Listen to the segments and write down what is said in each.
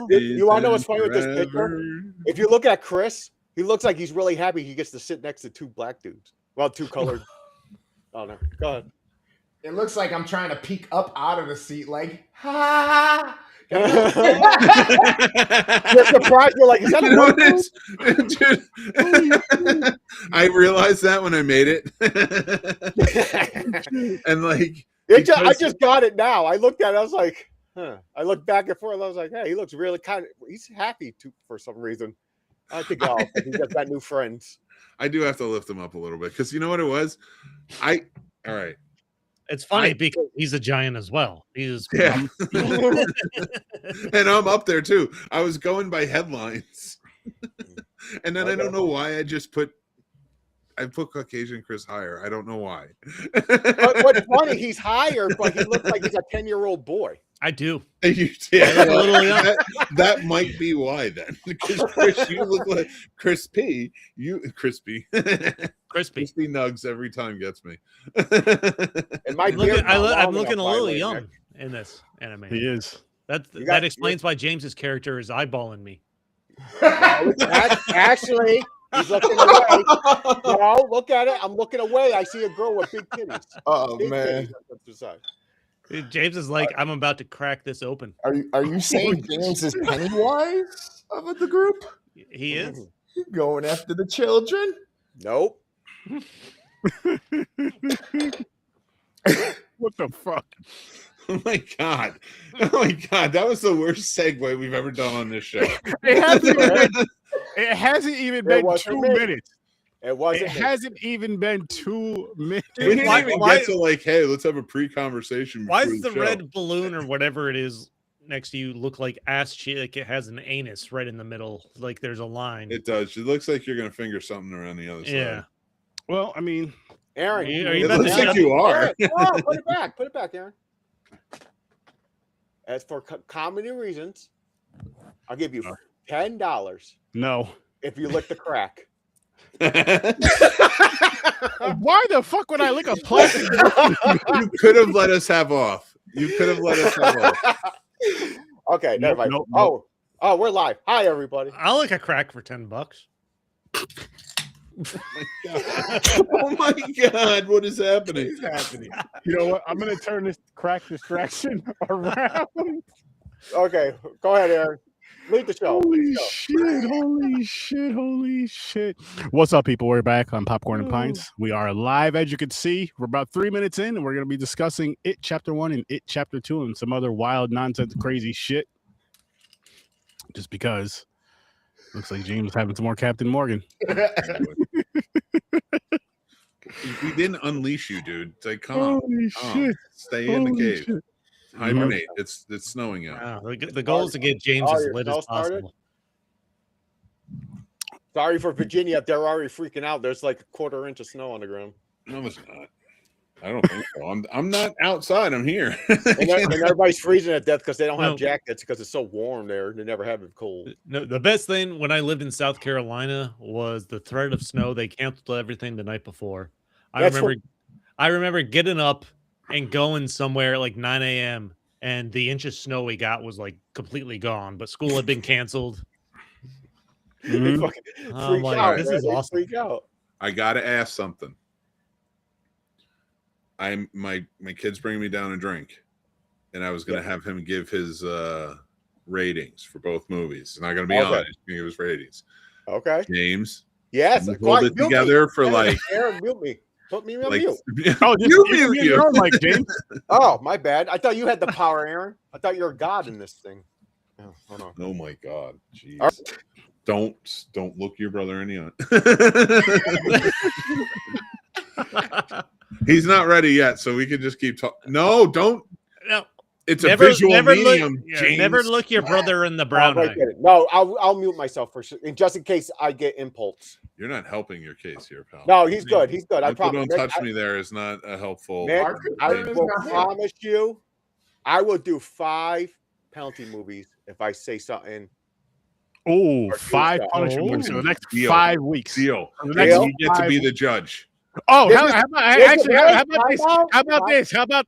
You want to know what's funny with this picture? If you look at Chris, he looks like he's really happy he gets to sit next to two black dudes. Well, two colored. Oh no, go ahead. It looks like I'm trying to peek up out of the seat, like, ha. You're surprised. You're like, is that Dude, I realized that when I made it. And like, I just got it now. I looked at it. I was like, huh. I looked back and forth. I was like, hey, he looks really he's happy for some reason. I think he's got new friends. I do have to lift him up a little bit because you know what it was? All right. It's funny because he's a giant as well. He's and I'm up there too. I was going by headlines, and then I don't know why I put Caucasian Chris higher. I don't know why. But what's funny? He's higher, but he looks like he's a 10-year-old boy. I do. That might be why then. Because Chris, you look like crispy. Crispy nugs every time gets me. I'm looking a little young in this anime. He is. That explains why James's character is eyeballing me. Actually, he's looking away. No, look at it. I'm looking away. I see a girl with big titties. Oh man. James is like, I'm about to crack this open. Are you saying James is Pennywise of the group? He is going after the children. Nope. What the fuck? Oh my god! That was the worst segue we've ever done on this show. It hasn't even been 2 minutes. It hasn't even been 2 minutes. We didn't even get to like, hey, let's have a pre-conversation. Why does the red balloon or whatever it is next to you look like ass cheek? Like it has an anus right in the middle. Like there's a line. It does. It looks like you're gonna finger something around the other side. Yeah. Well, I mean, Aaron, it looks like you are. Oh, put it back. Put it back, Aaron. As for comedy reasons, I'll give you $10. No. If you lick the crack. Why the fuck would I lick a plastic? You could have let us have off. Okay, never mind. Nope. Oh, we're live. Hi, everybody. I'll lick a crack for $10. Oh my god, what is happening? You know what? I'm gonna turn this crack distraction around. Okay, go ahead, Aaron. Lead the show. Holy shit. What's up, people? We're back on Popcorn and Pints. We are live, as you can see. We're about 3 minutes in, and we're going to be discussing It Chapter 1 and It Chapter 2 and some other wild, nonsense, crazy shit. Just because looks like James is having some more Captain Morgan. We didn't unleash you, dude. It's like, come on. Shit. Stay in the cave. Shit. Hibernate. It's snowing out. Wow. The goal is to get James as lit as possible. Sorry for Virginia if they're already freaking out. There's like a 1/4 inch of snow on the ground. No, it's not. I don't think so. I'm not outside. I'm here. and everybody's freezing to death because they don't have jackets because it's so warm there. They never have it cold. No, the best thing when I lived in South Carolina was the threat of snow. They canceled everything the night before. I remember getting up and going somewhere at like 9 a.m. and the inch of snow we got was like completely gone, but school had been canceled. Oh my God, this is awesome. I gotta ask something. My kid's bringing me down a drink, and I was gonna have him give his ratings for both movies. It's not gonna be honest. He's gonna give his ratings. Okay, James. Yes, hold it together for like. Aaron, mute me. Put me on mute. Oh, you mute you. Like, James. Oh, my bad. I thought you had the power, Aaron. I thought you were God in this thing. Oh, hold on. Oh my God. Jeez. Right. Don't look your brother in the eye. He's not ready yet, so we can just keep talking. No, don't. No. It's a visual medium. Never look your brother in the brown eye. No, I'll mute myself for sure, just in case I get impulse. You're not helping your case here, pal. No, he's good. He's good. I promise. Don't touch me there is not a helpful. Nick, I will promise you, I will do 5 penalty movies if I say something. Oh, 5 punishment movies for the next 5 weeks. Deal. You get to be the judge. Oh, how about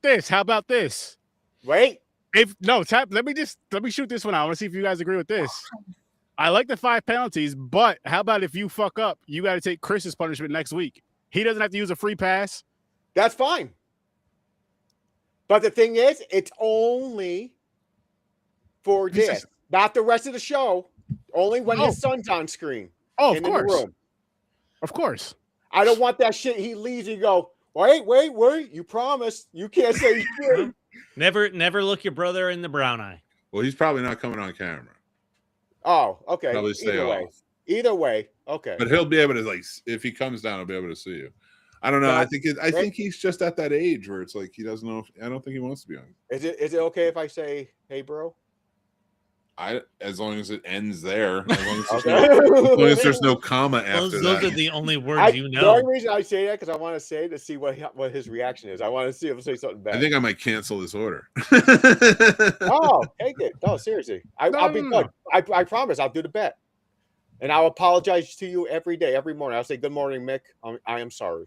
this? How about this? Wait. Let me shoot this one out. I want to see if you guys agree with this. I like the 5 penalties, but how about if you fuck up, you got to take Chris's punishment next week. He doesn't have to use a free pass. That's fine. But the thing is, it's only for this, not the rest of the show. Only when his son's on screen. Oh, of course. Of course. I don't want that shit. He leaves and you go, wait. You promised. You can't say you Never look your brother in the brown eye. Well, he's probably not coming on camera. Oh, okay. Probably stay off. Either way, okay. But he'll be able to, like, if he comes down, he'll be able to see you. I don't know. I think he's just at that age where it's like he doesn't know. I don't think he wants to be on. Is it okay if I say, "Hey, bro"? As long as it ends there. As long as there's no comma after that. Those are the only words you know. The only reason I say that because I want to say to see what his reaction is. I want to see if he'll say something bad. I think I might cancel this order. Oh, take it. No, seriously. I'll be good. I promise. I'll do the bet. And I'll apologize to you every day, every morning. I'll say, "Good morning, Mick. I am sorry."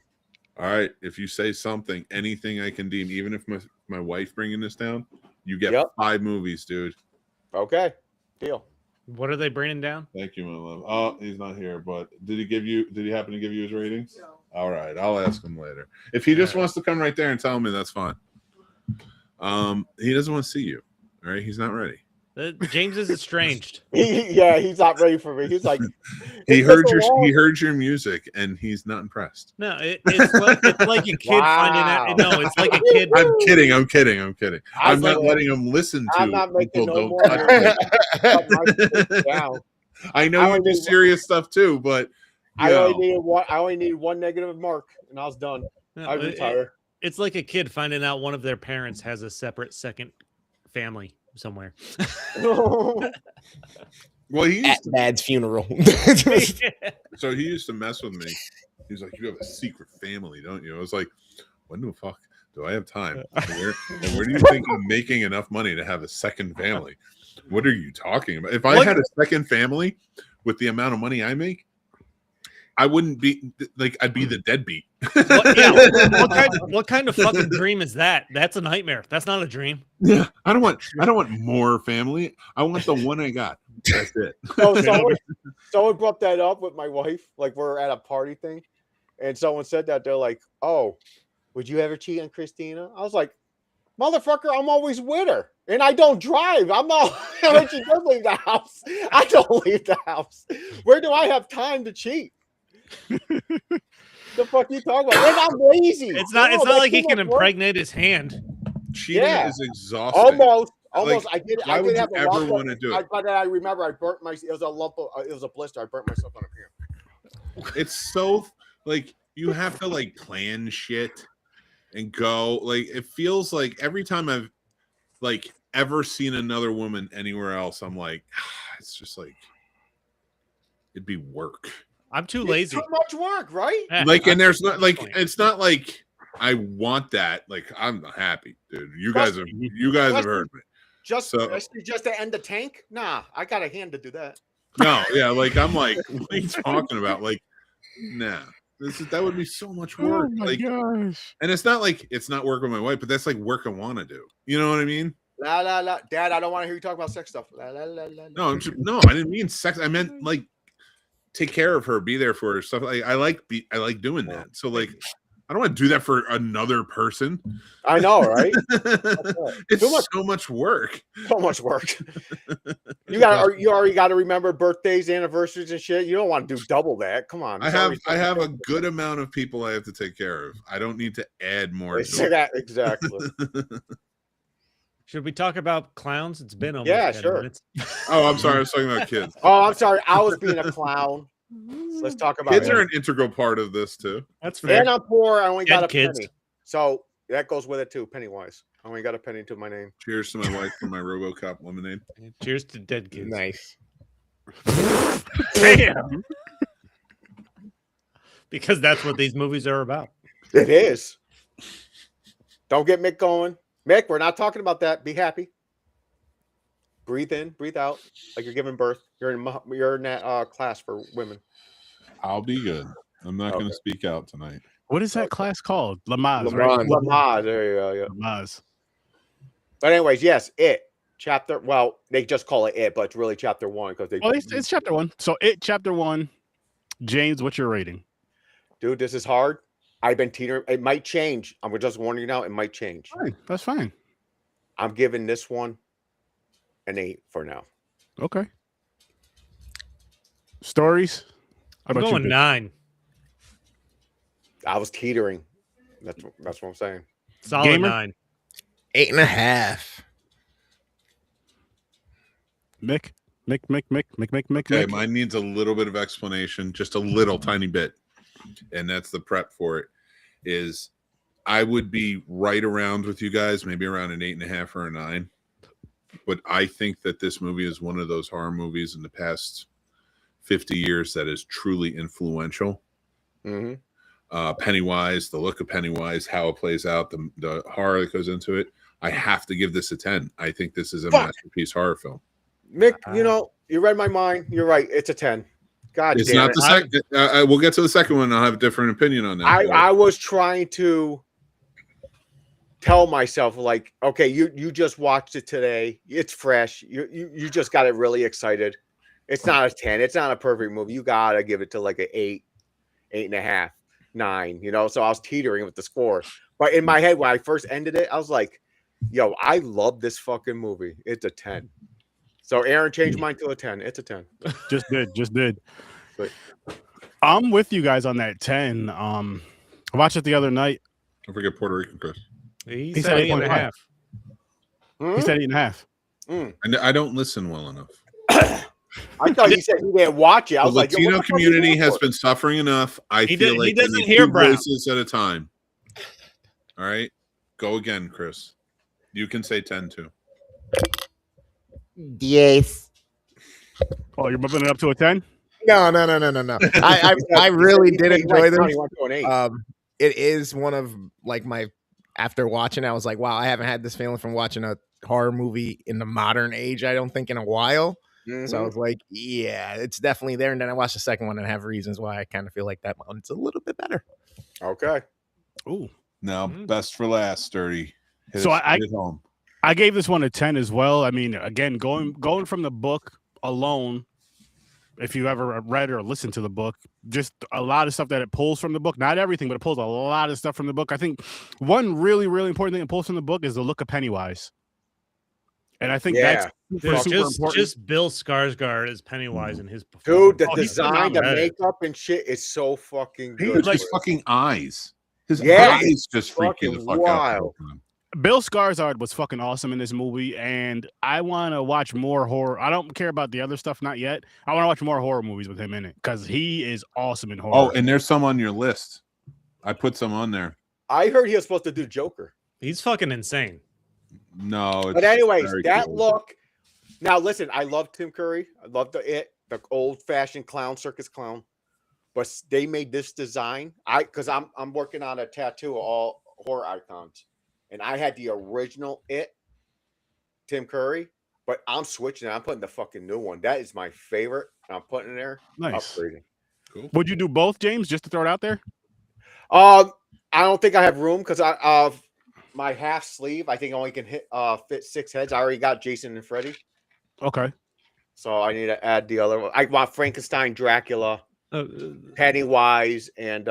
All right. If you say something, anything I can deem, even if my wife bringing this down, you get 5 movies, dude. Okay. Deal. What are they bringing down? Thank you, my love. Oh, he's not here, but did he happen to give you his ratings? No. All right. I'll ask him later. If he just wants to come right there and tell me, that's fine. He doesn't want to see you. All right. He's not ready. James is estranged. He's not ready for me. He's like, he heard your music and he's not impressed. No, it's like a kid finding out. No, it's like a kid. I'm kidding. I'm not letting him listen to. I'm not making no more. I know you do serious stuff too, but I only needed one negative mark and I was done. I retire. It's like a kid finding out one of their parents has a separate second family somewhere. Well, he at Dad's funeral. So he used to mess with me. He's like, "You have a secret family, don't you?" I was like, "When the fuck do I have time? Where do you think I'm making enough money to have a second family? What are you talking about? If I had a second family with the amount of money I make, I wouldn't be like, I'd be the deadbeat." What kind of fucking dream is that? That's a nightmare. That's not a dream. Yeah, I don't want more family. I want the one I got. That's it. Someone brought that up with my wife. Like, we're at a party thing, and someone said that. They're like, "Oh, would you ever cheat on Christina?" I was like, "Motherfucker, I'm always with her, and I don't drive. I'm not when she does leave the house. I don't leave the house. Where do I have time to cheat?" The fuck you talking about? And I'm lazy. It's not like he can impregnate his hand. Cheating is exhausting. Almost. Like, I did why would have you ever want to do it? But I remember I burnt it was a blister. I burnt myself on a pan. It's so like you have to like plan shit and go. Like, it feels like every time I've like ever seen another woman anywhere else, I'm like, it's just like it'd be work. I'm too lazy. Too much work, right? Like, and there's not like it's not like I want that. Like, I'm happy, dude. You guys have heard me. Just to end the tank? Nah, I got a hand to do that. No, yeah, like I'm like, what are you talking about? Like, nah, that would be so much work. Oh my like, gosh. And it's not like it's not work with my wife, but that's like work I want to do. You know what I mean? La la la, Dad. I don't want to hear you talk about sex stuff. La la la la. No, I didn't mean sex. I meant like take care of her, be there for her, stuff. Like I like doing that. So like, I don't want to do that for another person. I know, right? It's so much work. So much work. You already got to remember birthdays, anniversaries, and shit. You don't want to do double that. Come on. I have a good amount of people I have to take care of. I don't need to add more. Exactly. Should we talk about clowns? It's been almost 10 sure. minutes. Oh, I'm sorry. I was talking about kids. Oh, I'm sorry. I was being a clown. Let's talk about kids are an integral part of this too. That's fair. And I'm poor. I only got a kids. penny. So that goes with it too, Pennywise. I only got a penny to my name. Cheers to my wife for my RoboCop lemonade. Cheers to dead kids. Nice. Damn. Because that's what these movies are about. It is. Don't get Mick going. Mick, we're not talking about that. Be happy. Breathe in, breathe out, like you're giving birth. You're in that class for women. I'll be good. I'm not going to speak out tonight. What is that class called? Lamaze, right? Lamaze. There you go. Yeah. Lamaze. But anyways, yes, it. chapter. Well, they just call it, but it's really chapter 1 because they. Oh, it's chapter 1. So It chapter 1. James, what's your rating? Dude, this is hard. I've been teetering. It might change. I'm just warning you now. It might change. Fine. That's fine. I'm giving this one an 8 for now. Okay. Stories? How I'm about you, going Vic? 9. I was teetering. That's what I'm saying. Solid Gamer? 9. 8.5. Mick? Mick. Okay, mine needs a little bit of explanation, just a little tiny bit, and that's the prep for it. Is I would be right around with you guys, maybe around an 8.5 or a 9. But I think that this movie is one of those horror movies in the past 50 years that is truly influential. Mm-hmm. Pennywise, the look of Pennywise, how it plays out, the horror that goes into it. I have to give this a 10. I think this is a masterpiece horror film. Mick, you read my mind. You're right. It's a 10. God It's damn not it. the second. We'll get to the second one. And I'll have a different opinion on that. I was trying to tell myself, like, okay, you just watched it today. It's fresh. You just got it really excited. It's not a 10. It's not a perfect movie. You gotta give it to like an 8, 8.5, 9. So I was teetering with the score. But in my head, when I first ended it, I was like, yo, I love this fucking movie. It's a 10. So Aaron changed mine to a 10. It's a 10. Just did. But, I'm with you guys on that 10. I watched it the other night. Don't forget Puerto Rican Chris. He He said said 8.5. He said 8.5. And I don't listen well enough. I thought he said he didn't watch it. I The was like, yo, Latino what the fuck community is has this been suffering enough. I He feel did- like he doesn't they need hear 2 Brown. voices at a time. All right, go again, Chris. You can say 10 too. Yes. Oh, you're bumping it up to a 10? No. I really He did went enjoy down, them. he went to an 8. It is one of like my after watching, I was like, wow, I haven't had this feeling from watching a horror movie in the modern age, I don't think in a while. So I was like, yeah, it's definitely there. And then I watched the second one and have reasons why I kind of feel like that one's a little bit better. Okay. Ooh. Now, best for last, Sturdy. So hit it home. I gave this one a 10 as well. I mean, again, going from the book alone, if you ever read or listened to the book, just a lot of stuff that it pulls from the book. Not everything, but it pulls a lot of stuff from the book. I think one really, really important thing it pulls from the book is the look of Pennywise. And I think that's super important. Just Bill Skarsgård as Pennywise in his performance. Dude, the he's design, the phenomenal. makeup and shit is so fucking He good. was like fucking eyes. His Yeah, eyes just freak you the fucking fuck wild. out. Bill Skarsgård was fucking awesome in this movie, and I want to watch more horror. I don't care about the other stuff, not yet. I want to watch more horror movies with him in it because he is awesome in horror. Oh, and there's some on your list. I put some on there. I heard he was supposed to do Joker. He's fucking insane. No, it's But anyways, very that cool. look. Now listen, I love Tim Curry. I love the old-fashioned clown, circus clown. But they made this design. Because I'm working on a tattoo of all horror icons. And I had the original Tim Curry, but I'm switching it. I'm putting the fucking new one. That is my favorite. I'm putting it there. Nice. Upgrading. Cool. Would you do both, James, just to throw it out there? I don't think I have room because my half sleeve, I think only can fit 6 heads. I already got Jason and Freddy. Okay. So I need to add the other one. I want Frankenstein, Dracula, Pennywise, and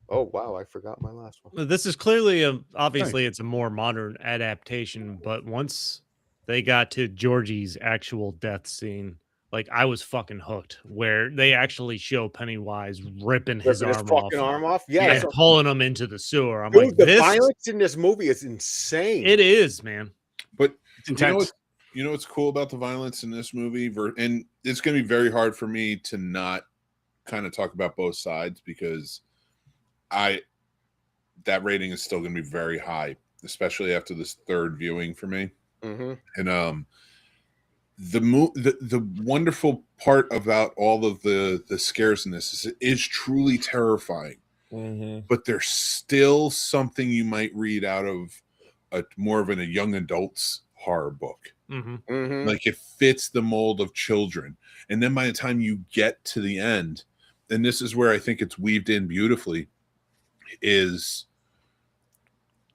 oh wow, I forgot my last one. This is clearly obviously it's a more modern adaptation, but once they got to Georgie's actual death scene, like I was fucking hooked. Where they actually show Pennywise ripping his arm off. Yeah, and pulling him into the sewer. I'm dude, like, the violence in this movie is insane. It is, man. But It's intense. you know what's cool about the violence in this movie? And it's going to be very hard for me to not kind of talk about both sides because that rating is still going to be very high, especially after this third viewing for me. Mm-hmm. And the wonderful part about all of the scares in this is it is truly terrifying. Mm-hmm. But there's still something you might read out of more of a young adult's horror book. Mm-hmm. Mm-hmm. Like it fits the mold of children. And then by the time you get to the end, and this is where I think it's weaved in beautifully, is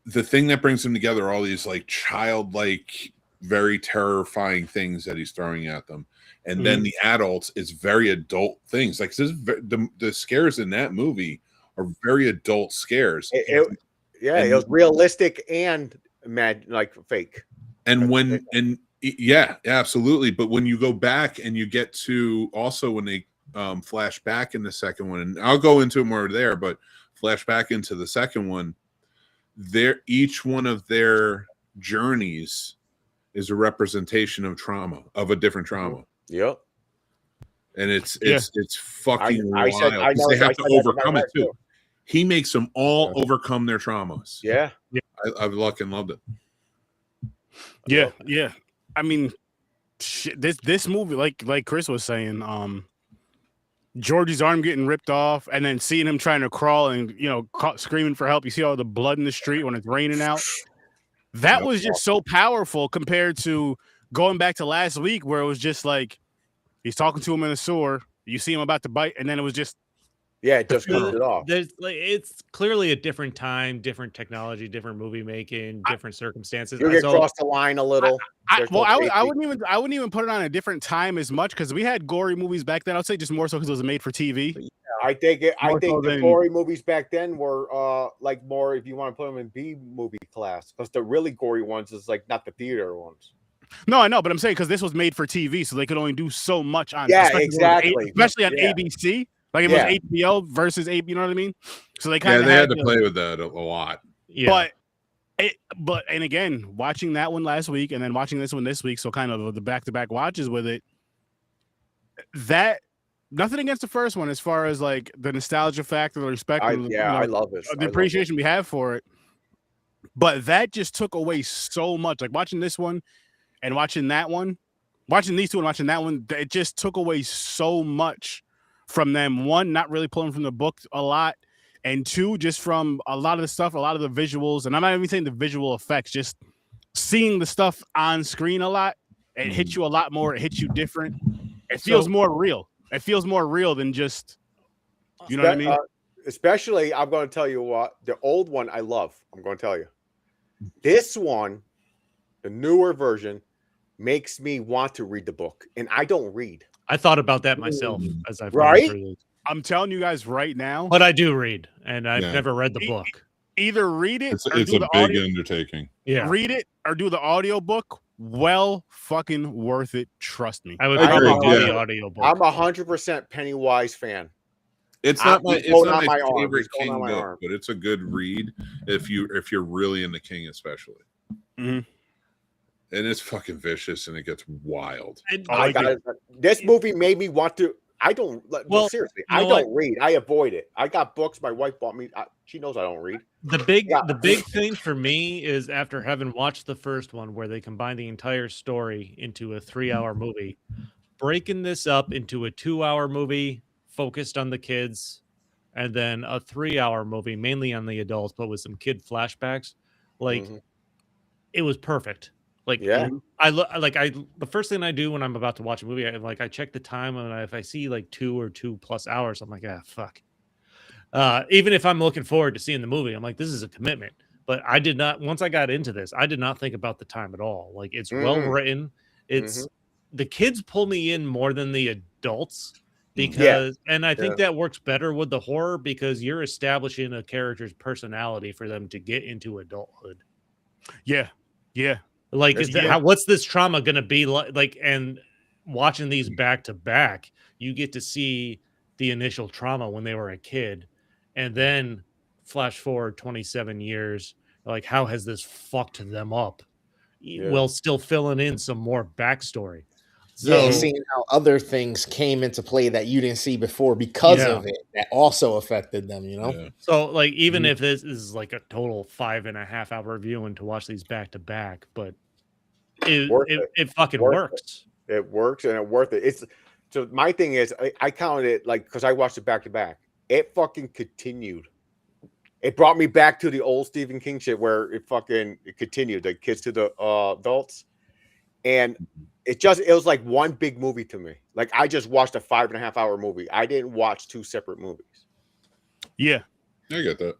the thing that brings them together, all these like childlike very terrifying things that he's throwing at them, and then the adults, it's very adult things. Like the scares in that movie are very adult scares. It was realistic and like fake. And yeah, absolutely. But when you go back and you get to also when they flash back in the second one, and I'll go into it more there, but flash back into the second one, each one of their journeys is a representation of trauma, of a different trauma. Yep. And it's fucking wild. They have to overcome it too. He makes them all overcome their traumas. Yeah. I've fucking loved it. Yeah. I mean, this movie, like Chris was saying, Georgie's arm getting ripped off, and then seeing him trying to crawl and screaming for help. You see all the blood in the street when it's raining out. That was just so powerful compared to going back to last week where it was just like he's talking to him in the sewer. You see him about to bite, and then it was just it just cuts it off. It's clearly a different time, different technology, different movie making, different circumstances. You get crossed the line a little. I wouldn't even put it on a different time as much because we had gory movies back then. I'd say just more so because it was made for TV. Yeah, I think the gory movies back then were like more, if you want to put them in B movie class, because the really gory ones is like not the theater ones. No, I know, but I'm saying because this was made for TV, so they could only do so much on. Especially on ABC. Like it was HBO versus AB, you know what I mean? So they kind of had to play with that a lot. Yeah. But and again, watching that one last week and then watching this one this week, so kind of the back-to-back watches with it. That nothing against the first one as far as like the nostalgia factor, the respect, I love it. The appreciation we have for it. But that just took away so much. Like watching this one and watching that one, watching these two and watching that one, it just took away so much from them. One, not really pulling from the book a lot, and two, just from a lot of the stuff, a lot of the visuals, and I'm not even saying the visual effects, just seeing the stuff on screen a lot. It hits you a lot more. It hits you different. It feels more real. It feels more real than just, you know what I mean? Especially, I'm going to tell you what, the old one I love. I'm going to tell you. This one, the newer version, makes me want to read the book, and I don't read. I thought about that myself as I've I'm telling you guys right now. But I do read, and I've never read the book. Either read it or it's do a the big audio. undertaking. Yeah. Read it or do the audio book. Well fucking worth it. Trust me. I would probably do the audio book. I'm 100% Pennywise fan. It's not my favorite King book, but it's a good read if you're really into King, especially. Mm-hmm. And it's fucking vicious, and it gets wild. This movie made me want to. Seriously, I don't read. I avoid it. I got books my wife bought me. She knows I don't read. The big thing for me is after having watched the first one, where they combine the entire story into a 3-hour movie, breaking this up into a 2-hour movie focused on the kids, and then a 3-hour movie mainly on the adults, but with some kid flashbacks. It was perfect. The first thing I do when I'm about to watch a movie, I check the time, and if I see like 2 or 2+ hours, I'm like, fuck. Even if I'm looking forward to seeing the movie, I'm like, this is a commitment. But I did not. Once I got into this, I did not think about the time at all. Like, it's well written. It's the kids pull me in more than the adults and I think that works better with the horror because you're establishing a character's personality for them to get into adulthood. Yeah. Like, what's this trauma going to be like? And watching these back to back, you get to see the initial trauma when they were a kid, and then flash forward 27 years. Like, how has this fucked them up? While still filling in some more backstory. So, seeing how other things came into play that you didn't see before because of it, that also affected them, you know? Yeah. So, like, even if this is like a total 5.5-hour viewing to watch these back to back, but it fucking works. It works and it's worth it. So my thing is, I counted it like, because I watched it back to back. It fucking continued. It brought me back to the old Stephen King shit where it continued, the kids to the adults. And it was like one big movie to me. Like, I just watched a 5.5-hour movie. I didn't watch 2 separate movies. Yeah. I get that.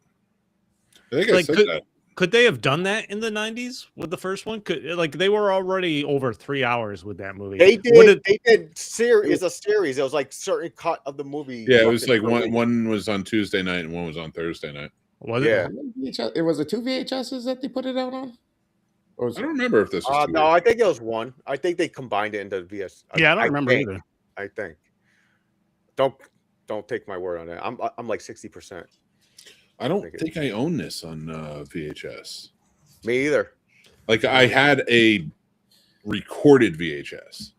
I think I said that. Could they have done that in the 90s with the first one? Like they were already over 3 hours with that movie. They did. They did series. A series. It was like certain cut of the movie. Yeah, it was like one was on Tuesday night and one was on Thursday night. Was yeah. It was 2 VHSs that they put it out on. I don't remember if this was no, I think it was one. I think they combined it into VS. Yeah, I don't remember either. I think. Don't take my word on that. I'm like 60%. I don't think I own this on VHS. Me either. Like I had a recorded VHS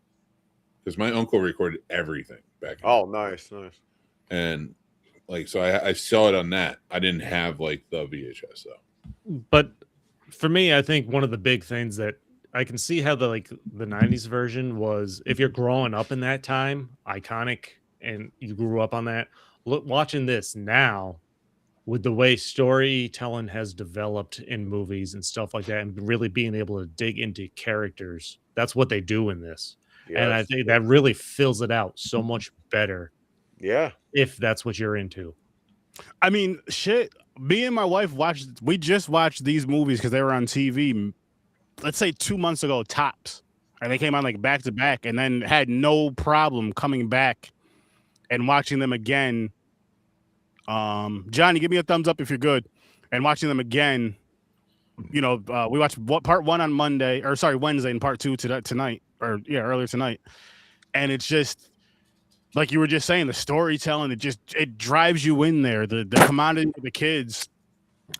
because my uncle recorded everything back. Nice. And like so, I saw it on that. I didn't have like the VHS though. But for me, I think one of the big things that I can see how the 90s version was, if you're growing up in that time, iconic, and you grew up on that. Watching this now, with the way storytelling has developed in movies and stuff like that, and really being able to dig into characters, that's what they do in this. Yes. And I think that really fills it out so much better. Yeah. If that's what you're into. I mean, shit. Me and my wife we just watched these movies because they were on TV, let's say 2 months ago, tops. And they came on like back to back, and then had no problem coming back and watching them again. Johnny, give me a thumbs up if you're good. And watching them again, we watched part 1 on Wednesday, and part 2 tonight, earlier tonight. And it's just like you were just saying, the storytelling, it drives you in there. The commodity of the kids,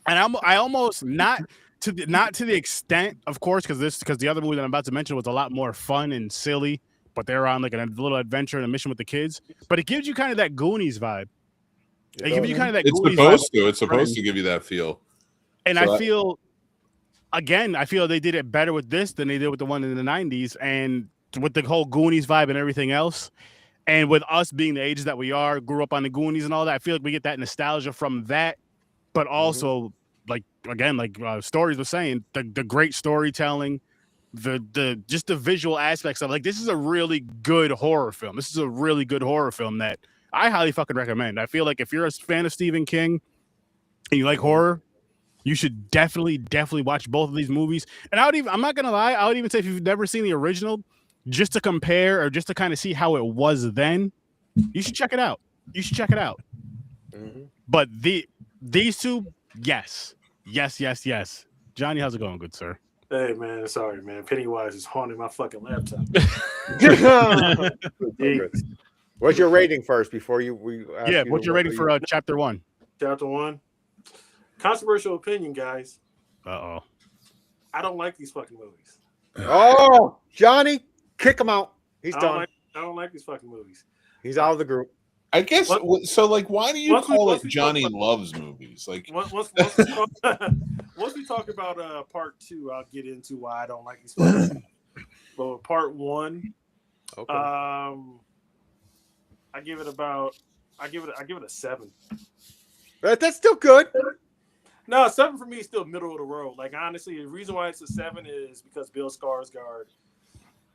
and I almost not to the extent, of course, because the other movie that I'm about to mention was a lot more fun and silly, but they're on like a little adventure and a mission with the kids. But it gives you kind of that Goonies vibe. It gives you kind of that. It's supposed to give you that feel. And I feel they did it better with this than they did with the one in the 90s, and with the whole Goonies vibe and everything else. And with us being the ages that we are, grew up on the Goonies and all that, I feel like we get that nostalgia from that. But also, Stories was saying, the great storytelling, just the visual aspects of this is a really good horror film. This is a really good horror film that I highly fucking recommend. I feel like if you're a fan of Stephen King and you like horror, you should definitely watch both of these movies. And I'm not gonna lie, I would even say if you've never seen the original, just to compare or just to kind of see how it was then, you should check it out. Mm-hmm. But these two, yes. Johnny, how's it going, good sir? Hey man, sorry man. Pennywise is haunting my fucking laptop. What's your rating first before what's your rating for chapter 1? Chapter 1. Controversial opinion, guys. Uh-oh. I don't like these fucking movies. Oh, Johnny, kick him out. He's done. I don't like these fucking movies. He's out of the group. I guess so. Like, why do you call it Johnny Loves Movies? Like, once we talk about part 2, I'll get into why I don't like these movies. But part 1, okay. I give it a 7. That's still good. No, 7 for me is still middle of the road. Like, honestly, the reason why it's a 7 is because Bill Skarsgård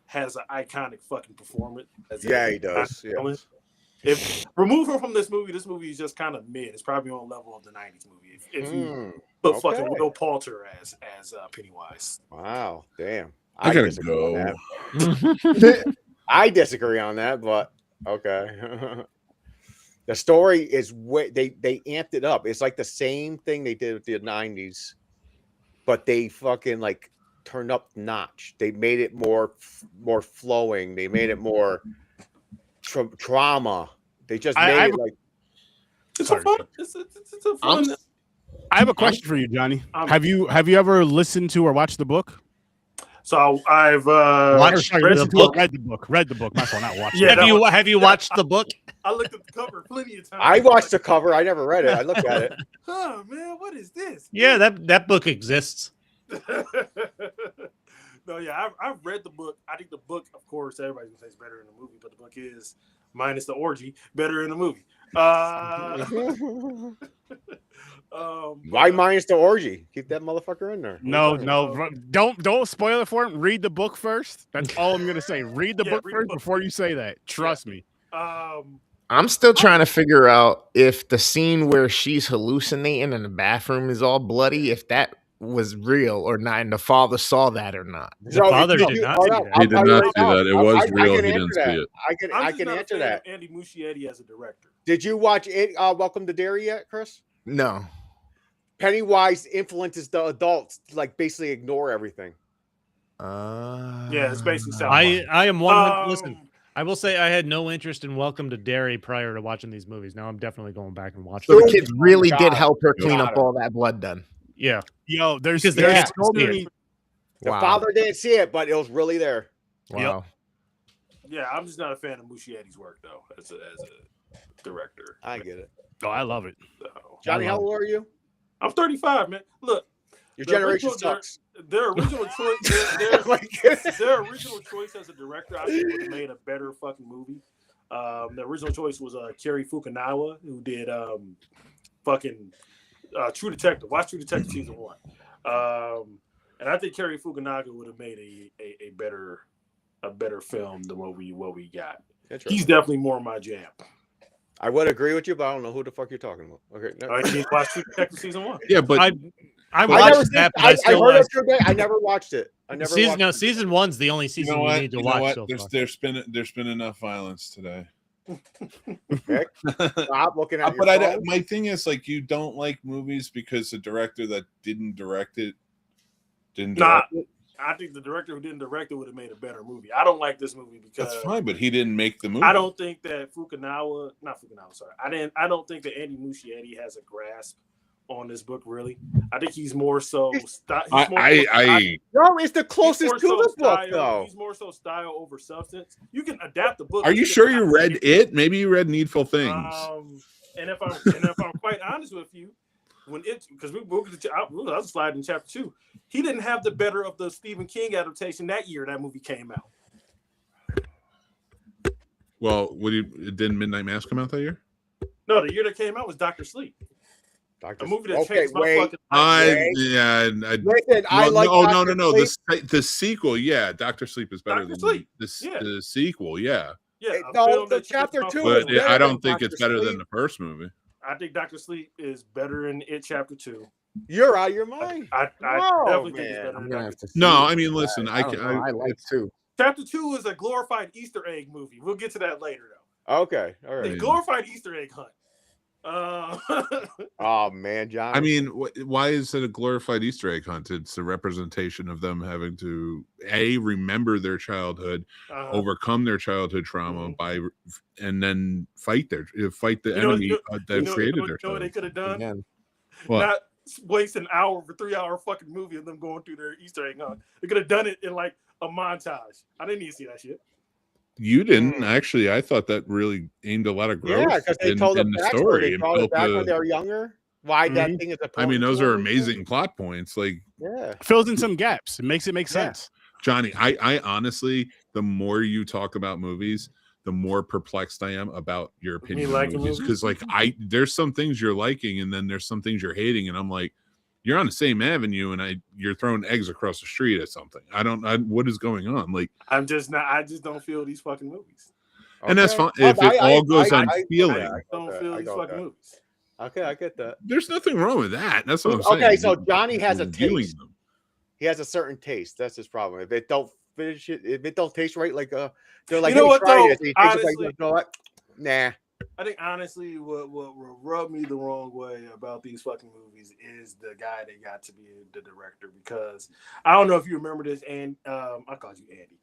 has an iconic fucking performance. Yeah, he does. Yeah. If remove him from this movie is just kind of mid. It's probably on the level of the 90s movie. If you put fucking Will Poulter as Pennywise. Wow, damn. I gotta go. I disagree on that, but okay. The story is they amped it up. It's like the same thing they did with the 90s, but they fucking turned up the notch. They made it more flowing. They made it more trauma. They just made it it's a fun. It's a fun. I have a question for you, Johnny. Have you ever listened to or watched the book? So I've read the book. My fault, not watched. Yeah, have you watched the book? I looked at the cover plenty of times. I watched the cover. I never read it. I looked at it. Oh man, what is this? Yeah, that book exists. No, yeah, I've read the book. I think the book, of course, everybody's gonna say it's better in the movie, but the book is, minus the orgy, better in the movie. Why minus the orgy? Keep that motherfucker in there. No, don't spoil it for him. Read the book first. That's all I'm gonna say. Read the book first before you say that. Trust me. I'm still trying to figure out if the scene where she's hallucinating and the bathroom is all bloody, if that was real or not, and the father saw that or not. The father did not see that. He did not see that. It was real. He didn't see it. I can answer that. Andy Muschietti as a director. Did you watch it? Welcome to Derry yet, Chris? No. Pennywise influences the adults, like basically ignore everything. Yeah, it's basically. I am one. Listen, I will say I had no interest in Welcome to Derry prior to watching these movies. Now I'm definitely going back and watching. So the kids really did help her clean up all that blood done. Yeah. Yo, there's so many. The father didn't see it, but it was really there. Wow. Yeah, I'm just not a fan of Muschietti's work though, as a director. I get it. Oh, I love it. So, Johnny, how old are you? I'm 35, man. Look, your generation sucks. Their original choice, their original choice as a director, I think would have made a better fucking movie. The original choice was Cary Fukunaga, who did True Detective. Watch True Detective season 1. And I think Cary Fukunaga would have made a better film than what we got. He's definitely more my jam. I would agree with you, but I don't know who the fuck you're talking about. Okay, no. I didn't watch True Detective season 1. Yeah, but I watched that. But I heard it today. I never watched it. Season 1's the only season you need to watch. So there's been enough violence today. Mick, stop looking at but phone. my thing is, like, you don't like movies because the director that didn't direct it didn't direct it. I think the director who didn't direct it would have made a better movie. I don't like this movie because that's fine, but he didn't make the movie. I don't think that I don't think that Andy Muschietti has a grasp on this book. Really, I think he's more so. No, it's the closest to the book, though. He's more so style over substance. You can adapt the book. Are you sure you read it? Maybe you read Needful Things. And if I'm quite honest with you, because I was sliding in chapter 2, he didn't have the better of the Stephen King adaptation that year that movie came out. Well, didn't Midnight Mass come out that year? No, the year that came out was Dr. Sleep. A movie that changed my fucking life. Listen, I like. No. The sequel, yeah, Dr. Sleep is better than the sequel, yeah. Yeah, the chapter 2. But I don't think it's better than the first movie. I think Dr. Sleep is better than It Chapter 2. You're out of your mind. I definitely think it's better than Dr. No, I mean, listen, I like 2. Chapter 2 is a glorified Easter egg movie. We'll get to that later, though. Okay, all right. The glorified Easter egg hunt. Oh man, John. I mean, why is it a glorified Easter egg hunt? It's a representation of them having to remember their childhood, overcome their childhood trauma and then fight the enemy that created their childhood. You know what they could have done? Again. Not waste an hour for 3-hour fucking movie of them going through their Easter egg hunt. They could have done it in like a montage. I didn't need to see that shit. You didn't actually. I thought that really aimed a lot of growth. Yeah, because they told in the story. They told it back when they were younger. Why that thing is a. I mean, those are amazing plot points. Like, fills in some gaps. It makes sense. Johnny, I honestly, the more you talk about movies, the more perplexed I am about your opinion on movies. Because like there's some things you're liking, and then there's some things you're hating, and I'm like, you're on the same avenue, and you're throwing eggs across the street at something. What is going on? Like, I just don't feel these fucking movies. And that's fine. If it all goes on feeling. I don't feel these fucking movies. Okay, I get that. There's nothing wrong with that. That's what I'm saying. Okay, so Johnny has a taste. He has a certain taste. That's his problem. If it don't finish it, if it don't taste right, like they're like, you know what though? Honestly, like, you know what? Nah. I think honestly, what rubbed me the wrong way about these fucking movies is the guy they got to be the director, because I don't know if you remember this, and I called you Andy.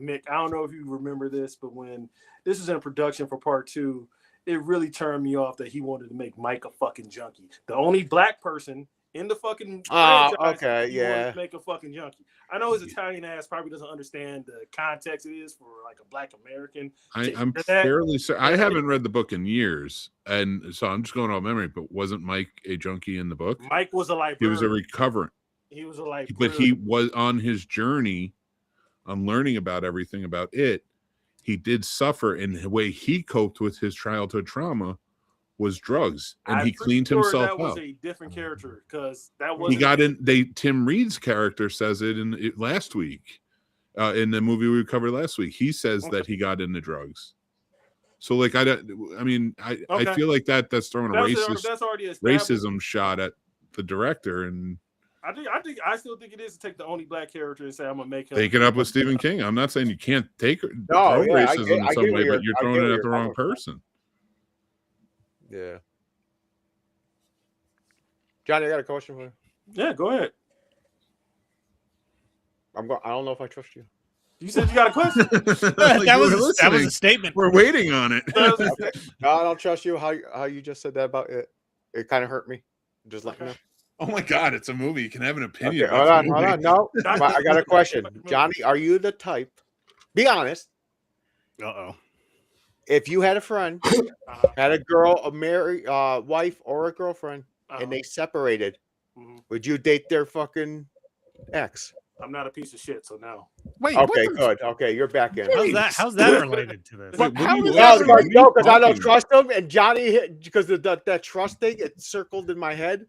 Mick, I don't know if you remember this, but when this was in production for part 2, it really turned me off that he wanted to make Mike a fucking junkie. The only black person in the fucking franchise to make a fucking junkie. I know his Italian ass probably doesn't understand the context it is for like a black American. I'm fairly certain. I haven't read the book in years, and so I'm just going off memory. But wasn't Mike a junkie in the book? Mike was a librarian. He was a recoverant. He was a librarian. But he was on his journey on learning about everything about it. He did suffer, and the way he coped with his childhood trauma was drugs, and he cleaned himself up. That was a different character, because that was he got in. Tim Reed's character says it last week, in the movie we covered last week. He says that he got into drugs. So like I feel like that's throwing a racism shot at the director, and I still think it is to take the only black character and say I'm gonna make him. Take it up with Stephen King. I'm not saying you can't throw yeah, racism in I some get way, where but you're I throwing get it where at the you're wrong coming from. person. Yeah. Johnny, I got a question for you. Yeah, go ahead. I don't know if I trust you. You said you got a question. that was a statement. We're waiting on it. Okay. No, I don't trust you. How you just said that about it? It kind of hurt me. Just let me know. Oh my God, it's a movie. You can have an opinion. Okay, hold on. No, I got a question. Johnny, are you the type? Be honest. If you had a friend, had a girl, a married wife, or a girlfriend, and they separated, would you date their fucking ex? I'm not a piece of shit, so no. Wait, okay, good. Okay, you're back in. How's that related to this? Because I don't trust him, and Johnny, because that trust thing, it circled in my head.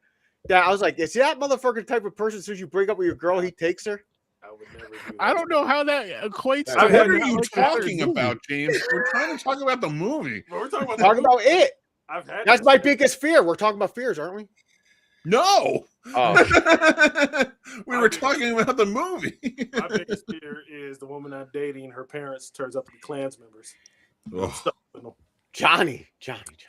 That I was like, is that motherfucker type of person? As soon as you break up with your girl, he takes her. I would never do that. I don't know how that equates. What to are you talking about, James? We're trying to talk about the movie. Well, we're talking about it. That's my shit. biggest fear. We're talking about fears, aren't we? No. Oh. We were talking about the movie. My biggest fear is the woman I'm dating. Her parents turns out to be Klans members. Johnny.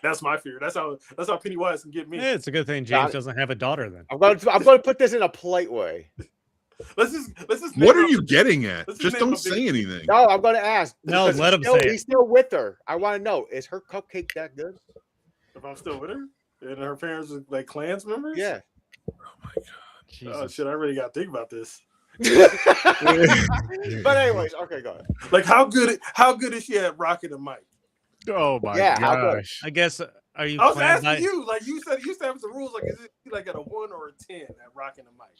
That's my fear. That's how Pennywise can get me. Yeah, it's a good thing James doesn't have a daughter. Then I'm going to put this in a polite way. Let's just. What are you getting at? Let's Just don't say anything. No, I'm going to ask. No, let him say it. He's still with her. I want to know: is her cupcake that good? If I'm still with her, and her parents are like Klans members. Yeah. Oh my God. Jesus. Oh shit! I really got to think about this. But anyways, okay, go ahead. Like how good is she at rocking the mic? Oh my gosh! I guess. Are you? I was asking you. Like you said some rules. Like is it like at a 1 or a 10 at rocking the mic?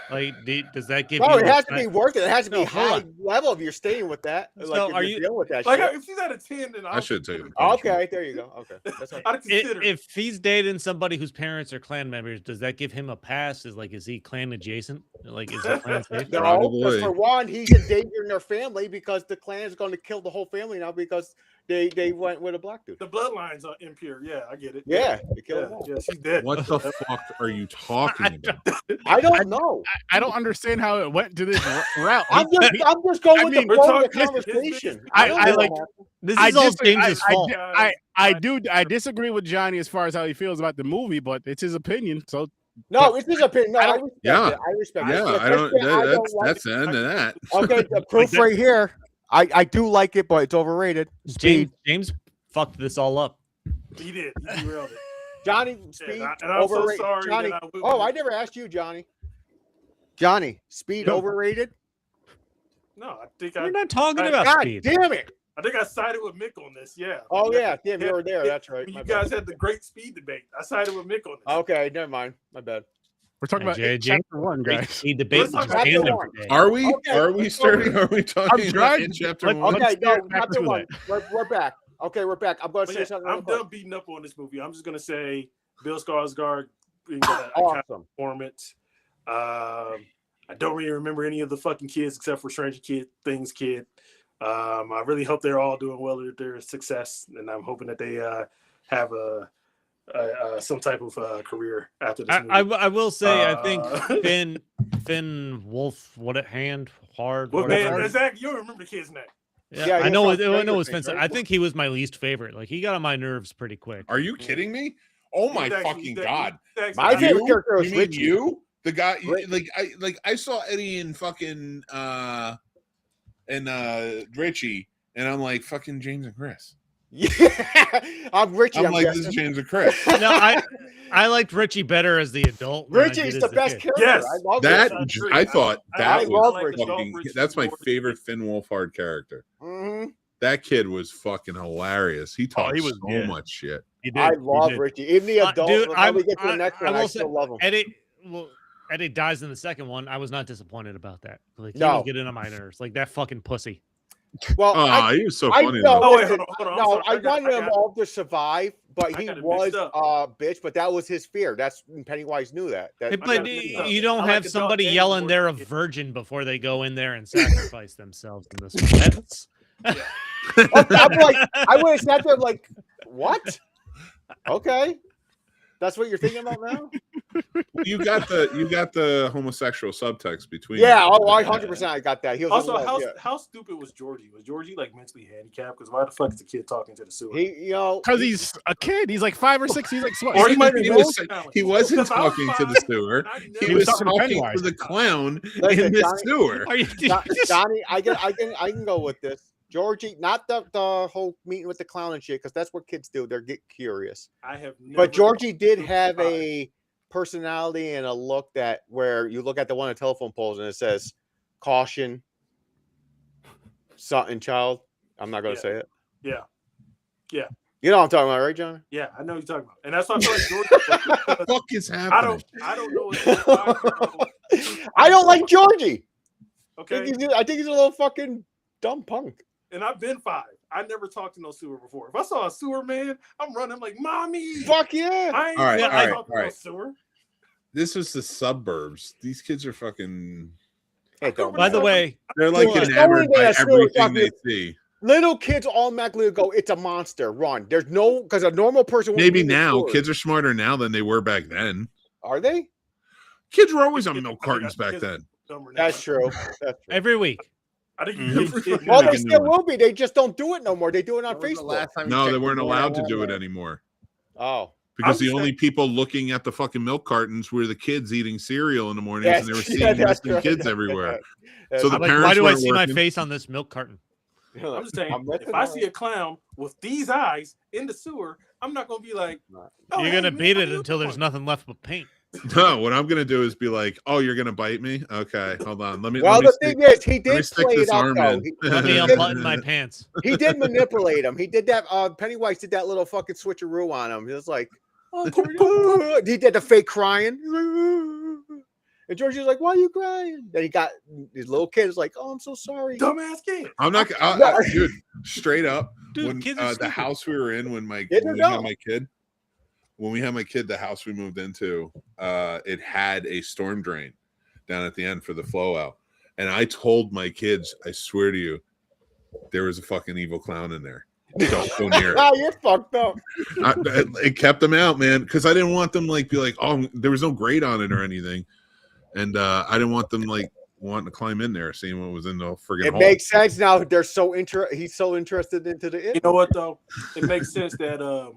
Like, does that give? No, you it has to be worth it. It has to be hold high on. level if you're staying with that. So like, are if you're you dealing with that Like shit. if she's at a 10, then I should take it. Okay, there you go. Okay, that's right. I'd consider. If he's dating somebody whose parents are Klan members, does that give him a pass? Is he Klan adjacent? Like, is he Klan safe? No, because for one, he's endangering their family because the Klan is going to kill the whole family now because they went with a black dude. The bloodlines are impure. Yeah, I get it. Yeah, they killed them all. Yeah, she's dead. What the fuck are you talking about? I don't know. I don't understand how it went to this route. I'm just going with the flow of the this- conversation. I like. This I is all disagree- James's fault. I disagree with Johnny as far as how he feels about the movie, but it's his opinion. So No, it's his opinion. No, I respect yeah. it. I respect it. Yeah, The I don't. first thing I don't like That's the end of that. Okay, the proof right here. I do like it, but it's overrated. James fucked this all up. He did. He derailed it. Johnny, Speed, and I'm so overrated. sorry. Johnny, that I I never asked you, Johnny. Johnny, Speed overrated? No, I think We're not talking about God speed. damn it! I think I sided with Mick on this. Yeah. Oh yeah, damn, you were there. That's right. When My you bad. guys had the great speed debate. I sided with Mick on this. Okay, never mind. My bad. we're talking about James, chapter 1, guys. Speed debate. Let's talk just about handle chapter every day. Are we? Okay, Are we let's starting? Are we talking about trying- in chapter let- 1? Okay, Let's no, get back chapter to one. We're back. Okay, we're back. I'm going to But say yeah, something. I'm real quick. done beating up on this movie. I'm just gonna say Bill Skarsgård being a Awesome. performance. I don't really remember any of the fucking kids except for Stranger Things kid. I really hope they're all doing well with their success, and I'm hoping that they have some type of career after this movie. I will say, I think Finn Wolf, Well, man, Zach, you don't remember the kid's name. Yeah, I know. he's from I know Stranger it's Finn. Things, right? I think he was my least favorite. Like, he got on my nerves pretty quick. Are you kidding me? Oh my fucking God! My favorite character was You mean Richie. you? The guy, Right. I saw Eddie and fucking Richie, and I'm like fucking James and Chris. Yeah, I'm Richie. I'm I'm like guessing. this is James and Chris. No, I liked Richie better as the adult. than I Richie's did the as best kid. character. Yes. I love That Richie. I thought I that love was Richie. fucking. Richie That's my more than favorite Richie. Finn Wolfhard character. Mhm. That kid was fucking hilarious. He talked he was so good. much shit. He did. I He love did. Richie. Even the adult. Dude, How we get to the next one, I will say, still love him. Eddie dies in the second one. I was not disappointed about that. Like, he No. was getting on my nerves. Like, that fucking pussy. Well, Oh, he was so I funny. know. though. Oh, wait, listen, hold on. No, I'm sorry. I wanted them all to survive, but I he got it was mixed up. bitch. But that was his fear. That's Pennywise knew that. But got it mixed up. you don't I like have the somebody dog yelling and they're a horse. virgin before they go in there and sacrifice themselves in this one. That's I'm like, I would have sat there like, what? Okay, That's what you're thinking about now? You got the homosexual subtext between. Yeah, I 100% I got that. He was Also, how stupid was Georgie? Was Georgie like mentally handicapped? Because why the fuck is the kid talking to the sewer? Because he's a kid. He's like 5 or 6. He's like smart. Or he might be He wasn't talking to the sewer. He was talking to the clown in the sewer. Johnny, I can go with this. Georgie, not the whole meeting with the clown and shit, because that's what kids do. They get curious. But Georgie did have a personality and a look that where you look at the one of the telephone poles and it says caution, son and child. I'm not going to say it. Yeah. You know what I'm talking about, right, John? Yeah, I know what you're talking about, and that's why I feel like Georgie. What the fuck is happening? I don't know. I don't like Georgie. Okay, I think he's a little fucking dumb punk. And I've been 5. I never talked to no sewer before. If I saw a sewer man, I'm running like, mommy. Fuck yeah. I ain't all right. no sewer. This is the suburbs. These kids are fucking. Hey, By the way, they're like enamored by everything they see. Little kids automatically go, it's a monster. Run. There's no, because a normal person. Maybe now kids are smarter now than they were back then. Are they? Kids were always on milk cartons back then. That's true. Every week. I think well, they still will be. They just don't do it no more. They do it on Facebook. No, they weren't allowed to do it anymore. Oh. Because the only people looking at the fucking milk cartons were the kids eating cereal in the mornings, and they were seeing missing kids everywhere. So the parents why do I see working. my face on this milk carton? I'm just saying, if I see a clown with these eyes in the sewer, I'm not going to be like, you're going to beat it until there's nothing left but paint. No, what I'm going to do is be like, oh, you're going to bite me? Okay, hold on. Let me. Thing is, he did play it out, though. Let me unbutton my pants. He did manipulate him. He did that. Pennywise did that little fucking switcheroo on him. He was like, he did the fake crying. And George was like, why are you crying? Then he got his little kid was like, oh, I'm so sorry. Dumbass kid. I'm not dude, straight up. Dude, when the house we were in when we had my kid, the house we moved into, it had a storm drain down at the end for the flow out. And I told my kids, I swear to you, there was a fucking evil clown in there. Don't go near it. You're fucked up. It kept them out, man, because I didn't want them be like, oh, there was no grate on it or anything. And I didn't want them wanting to climb in there, seeing what was in the friggin' hole. It makes sense now. They're he's so interested into the. You know what though? It makes sense that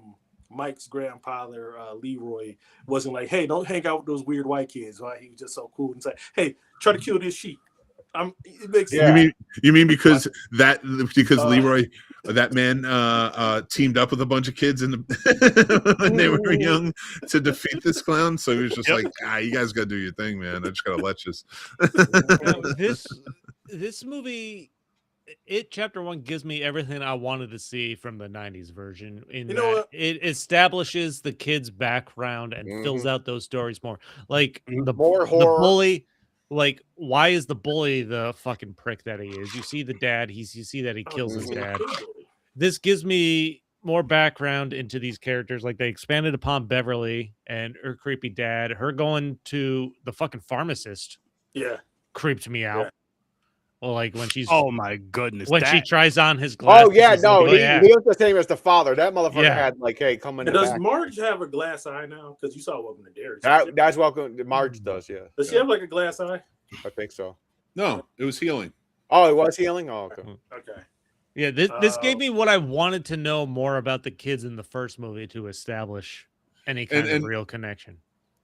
Mike's grandfather Leroy wasn't like, hey, don't hang out with those weird white kids. Right? He was just so cool and say, hey, try to kill this sheep. It makes sense. You mean because Leroy, that man, teamed up with a bunch of kids when they were young to defeat this clown? So he was just like, you guys got to do your thing, man. I just got to let you. This movie, It Chapter 1 gives me everything I wanted to see from the 90s version. It establishes the kid's background and fills out those stories more. Like the bully. Like, why is the bully the fucking prick that he is? You see the dad, you see that he kills his dad. This gives me more background into these characters. Like, they expanded upon Beverly and her creepy dad. Her going to the fucking pharmacist creeped me out. Well, like when she's my goodness, when she tries on his glasses. Oh yeah, no, he was the same as the father. That motherfucker had like, hey, come in. Does Marge have a glass eye now? Because you saw Welcome to Derry. That's Welcome. Marge does, yeah. Does she have like a glass eye? I think so. No, it was healing. Oh, it was healing. Oh, okay. Okay. Yeah, this gave me what I wanted to know more about the kids in the first movie to establish any kind of real connection.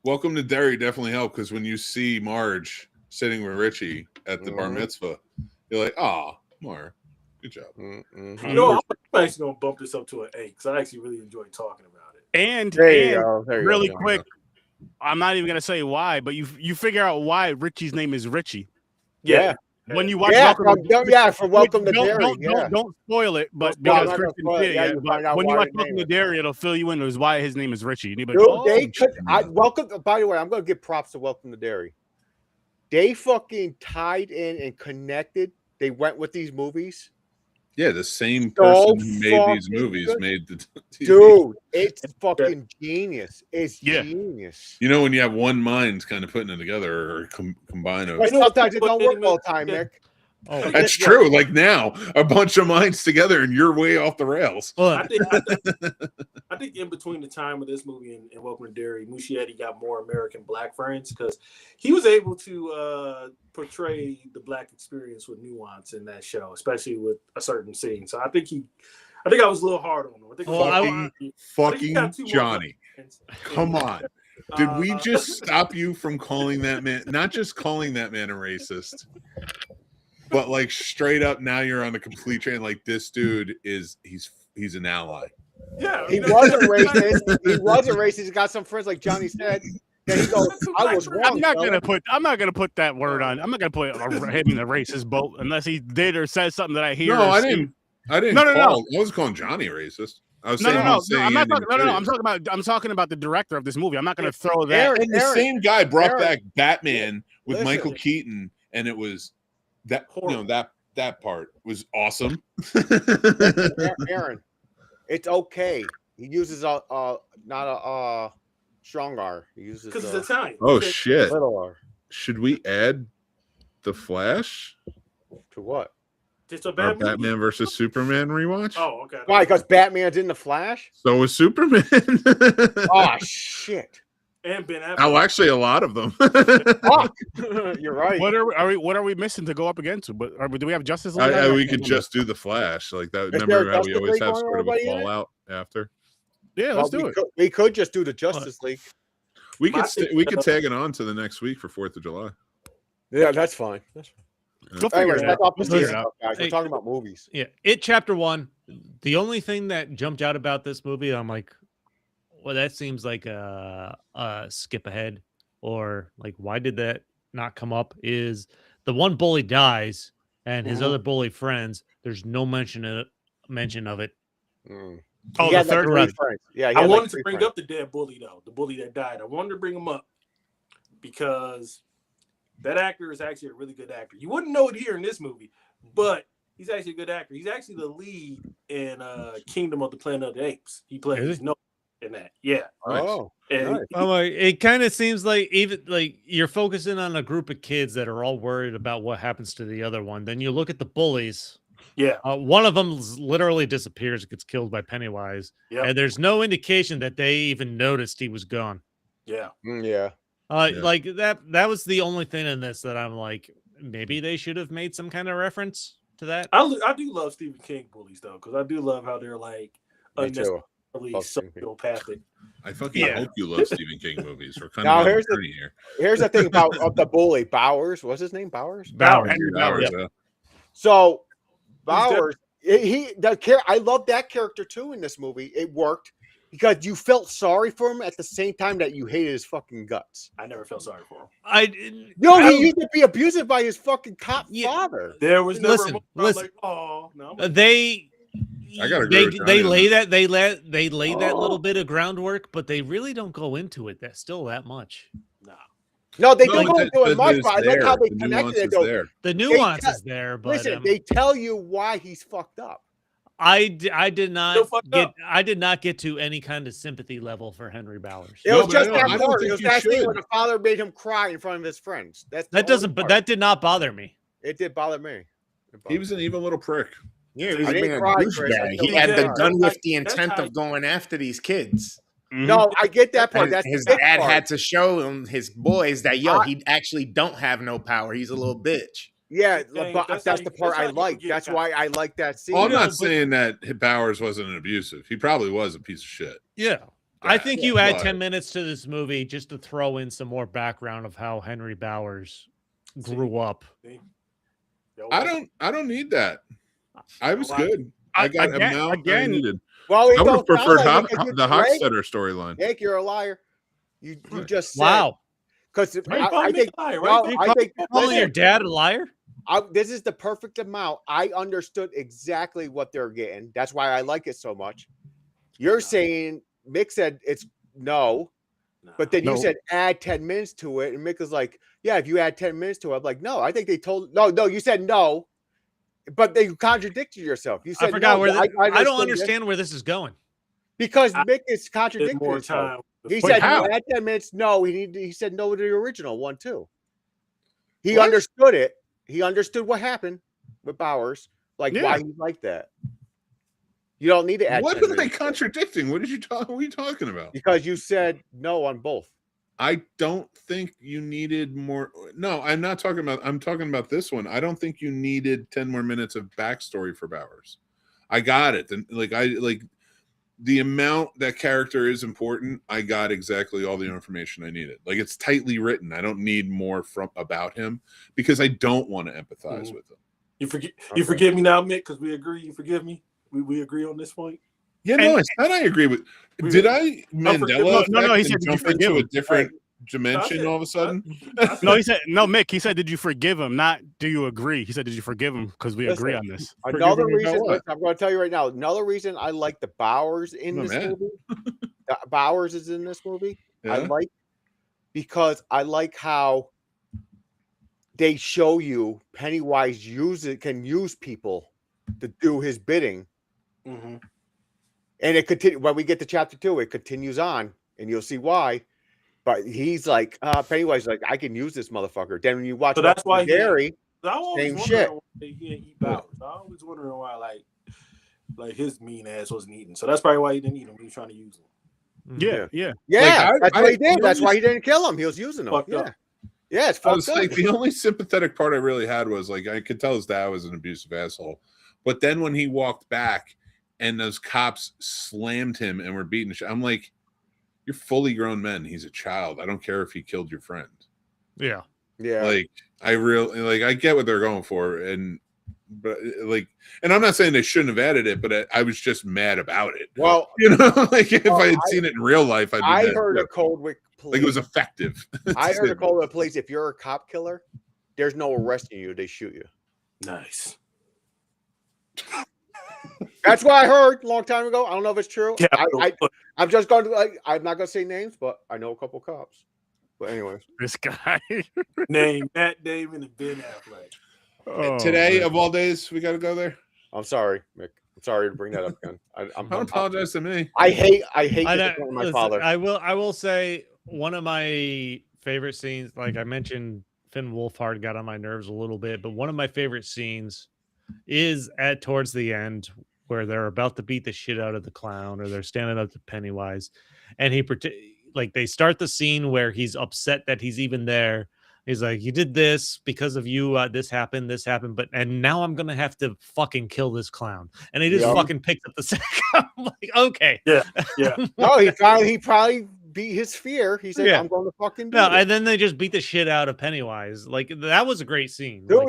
Welcome to Derry definitely helped, because when you see Marge sitting with Richie at the bar mitzvah, you're like, oh, Marge, good job. You know, I'm actually gonna bump this up to an 8 because I actually really enjoyed talking about it. And really quick, I'm not even gonna say why, but you figure out why Richie's name is Richie. Yeah. When you watch Welcome to Derry. Don't spoil it, but because Christian did it. When you watch Welcome to Derry, it'll fill you in as why his name is Richie. And you'll be like, by the way, I'm gonna give props to Welcome to Derry. They fucking tied in and connected. They went with these movies. Yeah, the same person who made these movies made the TV. Dude, it's fucking genius. It's genius. You know, when you have one mind kind of putting it together or combine them. Sometimes it don't work all the time, Mick. Oh, that's true. Like now, a bunch of minds together and you're way off the rails. I I think in between the time of this movie and Welcome to Derry, Muschietti got more American black friends because he was able to portray the black experience with nuance in that show, especially with a certain scene. So I think I was a little hard on him. I think fucking Johnny. Come on. Did we just stop you from calling that man, not just calling that man a racist, but like straight up now you're on a complete train. Like this dude he's an ally. Yeah, he wasn't racist. He wasn't racist. He got some friends, like Johnny said. Then he goes, "I was wrong." I'm not gonna put that word on. I'm not gonna put him in the racist boat unless he did or said something that I hear. No, I didn't. No. I was calling Johnny racist. I was saying I'm not talking. No. I'm talking about the director of this movie. I'm not going to throw that. And the same guy brought back Batman with Michael Keaton, and it was that that part was awesome. Aaron, it's okay. He uses not a strong R. He uses because it's Italian. Oh shit! Little R. Should we add the Flash to what? Just a Batman versus Superman rewatch. Oh, okay. Why? Because Batman's in the Flash. So is Superman. Oh shit! And Ben Affleck. Oh, actually, a lot of them. Fuck. You're right. What are we missing to go up against? But do we have Justice League? We could just do the Flash like that. Remember how we always have sort of a fallout after? Yeah, let's do it. We could just do the Justice League. We could tag it on to the next week for 4th of July. Yeah, that's fine. That's fine. Anyways, guys. We're talking about movies. Yeah, It Chapter 1. The only thing that jumped out about this movie, I'm like, well, that seems like a skip ahead, or like, why did that not come up? Is the one bully dies and his other bully friends? There's no mention of it. Mm. Oh, the third one. Yeah, I wanted to bring up the dead bully though, the bully that died. I wanted to bring him up because that actor is actually a really good actor. You wouldn't know it here in this movie, but he's actually a good actor. He's actually the lead in Kingdom of the Planet of the Apes. He plays no in that. Yeah. Oh. And nice. It kind of seems like even like you're focusing on a group of kids that are all worried about what happens to the other one. Then you look at the bullies. Yeah. One of them literally disappears, gets killed by Pennywise. Yeah. And there's no indication that they even noticed he was gone. Yeah. Yeah. Like that was the only thing in this that I'm like, maybe they should have made some kind of reference to that. I do love Stephen King bullies though, because I do love how they're like unnecessarily sociopathic. I fucking hope you love Stephen King movies. We're kind of here. Here's the thing about the bully Bowers. What's his name? Bowers. Henry Bowers. Yeah. So Bowers, I love that character too in this movie. It worked because you felt sorry for him at the same time that you hated his fucking guts. I never felt sorry for him. He used to be abused by his fucking cop father. There was never listen. like, oh no. They lay that Oh. little bit of groundwork, but they really don't go into it still that much. No, they don't go into it much, but I like how they connected it. Though. The nuance is there, but listen, they tell you why he's fucked up. I did not get to any kind of sympathy level for Henry Bowers. It was just that part. It was that thing where the father made him cry in front of his friends. But that did not bother me. It did bother me. He was an evil little prick. Yeah, he was being a douchebag. He had the gun with the intent of going after these kids. No, I get that part. And his dad had to show him, his boys, that he actually don't have no power. He's a little bitch. Yeah, but that's the part I like. That's why I like that scene. Well, I'm not saying that Bowers wasn't an abusive. He probably was a piece of shit. Yeah. I think you add 10 minutes to this movie just to throw in some more background of how Henry Bowers grew up. I don't need that. I was good. I got him now. I needed. Well, I would have preferred the Hochstetter storyline. Nick, you're a liar. You just said, wow. Because I think calling your dad a liar. This is the perfect amount. I understood exactly what they're getting. That's why I like it so much. You're saying Mick said it's no, but then you said add 10 minutes to it, and Mick was like, "Yeah, if you add 10 minutes to it," I'm like, "No, I think they told no. You said no." But they contradicted yourself. You said I forgot no, I don't understand where this is going. Because Mick is contradicting himself. He said you had 10 minutes. No, he said no to the original one too. He understood it. He understood what happened with Bowers, why he's like that. You don't need to add. What 10 am I minutes. contradicting? What are you talking about? Because you said no on both. I don't think you needed more. No, I'm not talking about. I'm talking about this one. I don't think you needed 10 more minutes of backstory for Bowers. I got it. And the amount that character is important. I got exactly all the information I needed. Like, it's tightly written. I don't need more about him because I don't want to empathize with him. You forgive me now, Mick, because we agree. You forgive me. We agree on this point. Yeah, no, I agree with. Did I Mandela? No. He said, jump into a different dimension all of a sudden? No, he said no, Mick. He said, did you forgive him? Not do you agree? He said, did you forgive him? Because we agree on this. Another reason, I'm going to tell you right now. Another reason I like the Bowers in this movie. Bowers is in this movie. Yeah. Because I like how they show you Pennywise can use people to do his bidding. Mm-hmm. And it continues when we get to chapter 2, it continues on, and you'll see why. But he's like, Pennywise, like, I can use this motherfucker. Then when you watch, so that's why Derry, same shit. He didn't eat Bowers. I was wondering why, like his mean ass wasn't eating. So that's probably why he didn't eat him. He was trying to use him. Yeah. That's what he did. That's why he didn't kill him. He was using him. Yeah, it's fucked up. Like, the only sympathetic part I really had was, like, I could tell his dad was an abusive asshole. But then when he walked back and those cops slammed him and were beating, I'm like, you're fully grown men. He's a child. I don't care if he killed your friend. Yeah. Like, I get what they're going for, and I'm not saying they shouldn't have added it, but I was just mad about it. Well, like, if I had seen it in real life, I heard a Coldwick police. Like, it was effective. I heard a Coldwick police. If you're a cop killer, there's no arresting you. They shoot you. Nice. That's what I heard a long time ago. I don't know if it's true. Yeah, I'm just going to, I'm not going to say names, but I know a couple cops. But anyways, this guy name Matt Damon and Ben Affleck. Oh, today of all days, we got to go there. I'm sorry, Mick. I'm sorry to bring that up again. Don't apologize to me. I hate my father. I will say one of my favorite scenes. Like I mentioned, Finn Wolfhard got on my nerves a little bit, but one of my favorite scenes is towards the end where they're about to beat the shit out of the clown, or they're standing up to Pennywise, and they start the scene where he's upset that he's even there. He's like, you did this because of you. This happened, and now I'm going to have to fucking kill this clown. And he just fucking picks up the sack. I'm like, okay. Yeah. No, he probably beat his fear. He said, I'm going to fucking do it. And then they just beat the shit out of Pennywise. Like, that was a great scene. Dude,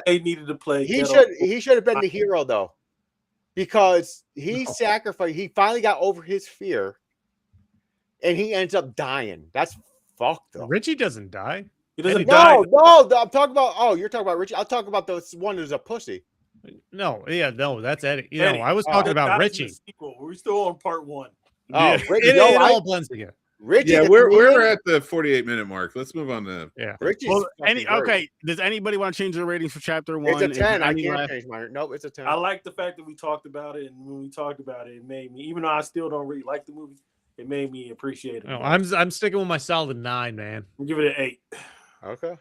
they needed to play. He should have been the hero, though. Because he sacrificed, he finally got over his fear, and he ends up dying. That's fucked up. Richie doesn't die. He doesn't die. No, I'm talking about. You're talking about Richie. I'll talk about the one who's a pussy. No, that's Eddie. I was talking about Richie. We're still on part 1. Oh, Richie, it all blends together. Richie, yeah, we're at the 48-minute mark. Let's move on to Richie. Well, does anybody want to change their ratings for chapter 1? It's a 10. I can't change mine. Nope, it's a 10. I like the fact that we talked about it, and when we talked about it, it made me, even though I still don't really like the movie, it made me appreciate it. No, I'm sticking with my solid 9, man. I'll give it an 8. Okay.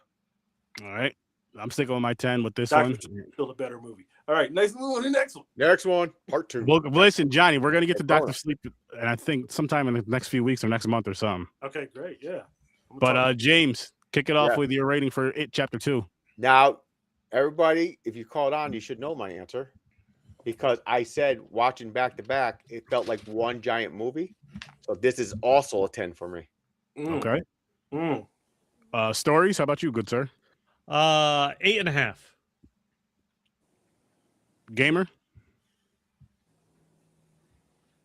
All right. I'm sticking with my 10 with this one. Still a better movie. All right, let's move on to the next one. Next one, part 2. Well, listen, Johnny, we're gonna get to Dr. Sleep, and I think sometime in the next few weeks or next month or something. Okay, great, yeah. But James, kick it off with your rating for It Chapter 2. Now, everybody, if you called on, you should know my answer, because I said watching back to back, it felt like one giant movie. So this is also a 10 for me. Okay. Stories, how about you, good sir? 8.5. Gamer?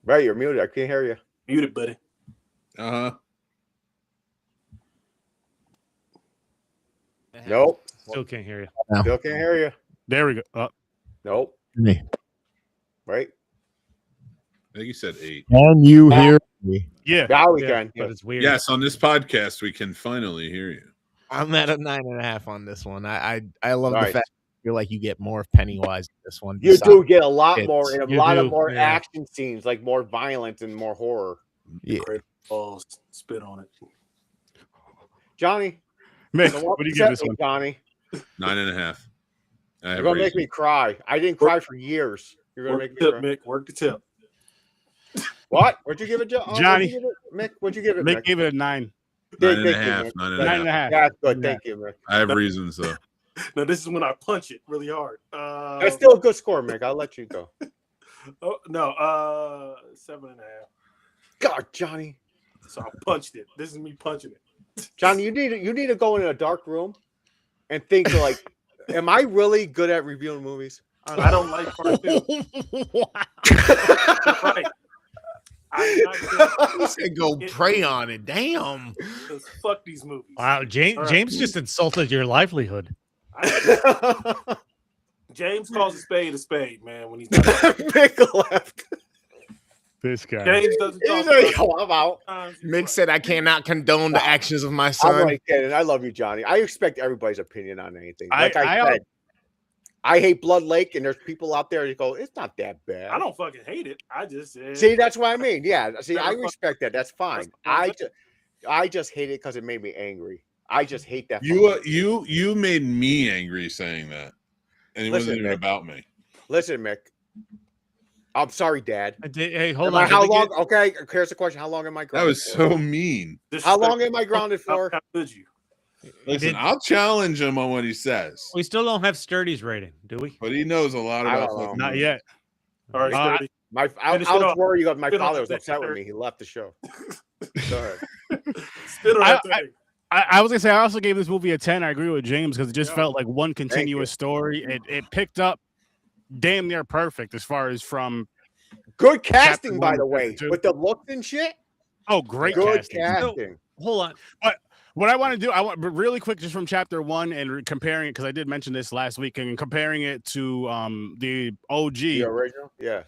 Right, you're muted. I can't hear you. Muted, buddy. Nope. Still can't hear you. Still can't hear you. There we go. Nope. Me. Right? I think you said 8. Can you hear me? Yeah. Now we can. But it's weird. Yes, on this podcast, we can finally hear you. I'm at a 9.5 on this one. I love the Right. fact I feel like you get more of Pennywise in this one. You do get a lot more, and a You lot do, of more yeah. action scenes, like more violence and more horror. Yeah. Balls, spit on it. Johnny, Mick, so what do you give this one? Johnny? 9.5. You're gonna make me cry. I didn't cry for years. You're gonna Work make the me tip, cry. Mick. Work the tip. What? What'd you give it, Johnny? Mick? What'd you give it, Mick Mick? gave it a 9. Nine and a Thank you, half. Mick. 9.5. Yeah, that's good. Yeah. Thank you, Mick. I have reasons though. Now this is when I punch it really hard. That's still a good score, Mick. I'll let you go. Oh no, 7.5. God, Johnny. So I punched it. This is me punching it. Johnny, you need to go in a dark room and think like, am I really good at reviewing movies? I don't like part 2. Right. I'm not He said go pray on it. Damn. good. Fuck these movies. Wow, James, All right. James just insulted your livelihood. James calls a spade, man. When he's Mick left. This guy. James doesn't talk He's like, about "Oh, I'm out." Mick said, I cannot condone the actions of my I'm son. like kidding. I love you, Johnny. I expect everybody's opinion on anything. I- Like I I- said, I hate Blood Lake, and there's people out there who go, it's not that bad. I don't fucking hate it. I just said, See, that's what I mean. Yeah. See, I Never respect that. That's fine. I just hate it because it made me angry. I just hate that. You made me angry saying that, and it wasn't Listen, even Mick. about me. Listen, Mick. I'm sorry, Dad. Hey, hold Am on. I, how Did we long? get- Okay, here's the question. How long am I That grounded? was for? so mean. How long am I grounded for? How could you? Listen, Did- I'll challenge him on what he says, We still don't have Sturdy's rating, do we? but he knows a lot I about. don't know. fucking Not movies. yet. All right, Uh, Sturdy. I Finish it was off. worried because my Spit on father was that upset with thing. me. He left the show. Go ahead. Spit on that thing. I was gonna say I also gave this movie a 10. I agree with James because it just Yeah. felt like one continuous story. It picked up damn near perfect as far as from Good casting, Chapter by one, the way, chapter two. with the looks and shit. great Good casting. casting. Hold on. What I want to do, I want but really quick just from chapter 1 and comparing it because I did mention this last week and comparing it to the OG, The original, yeah.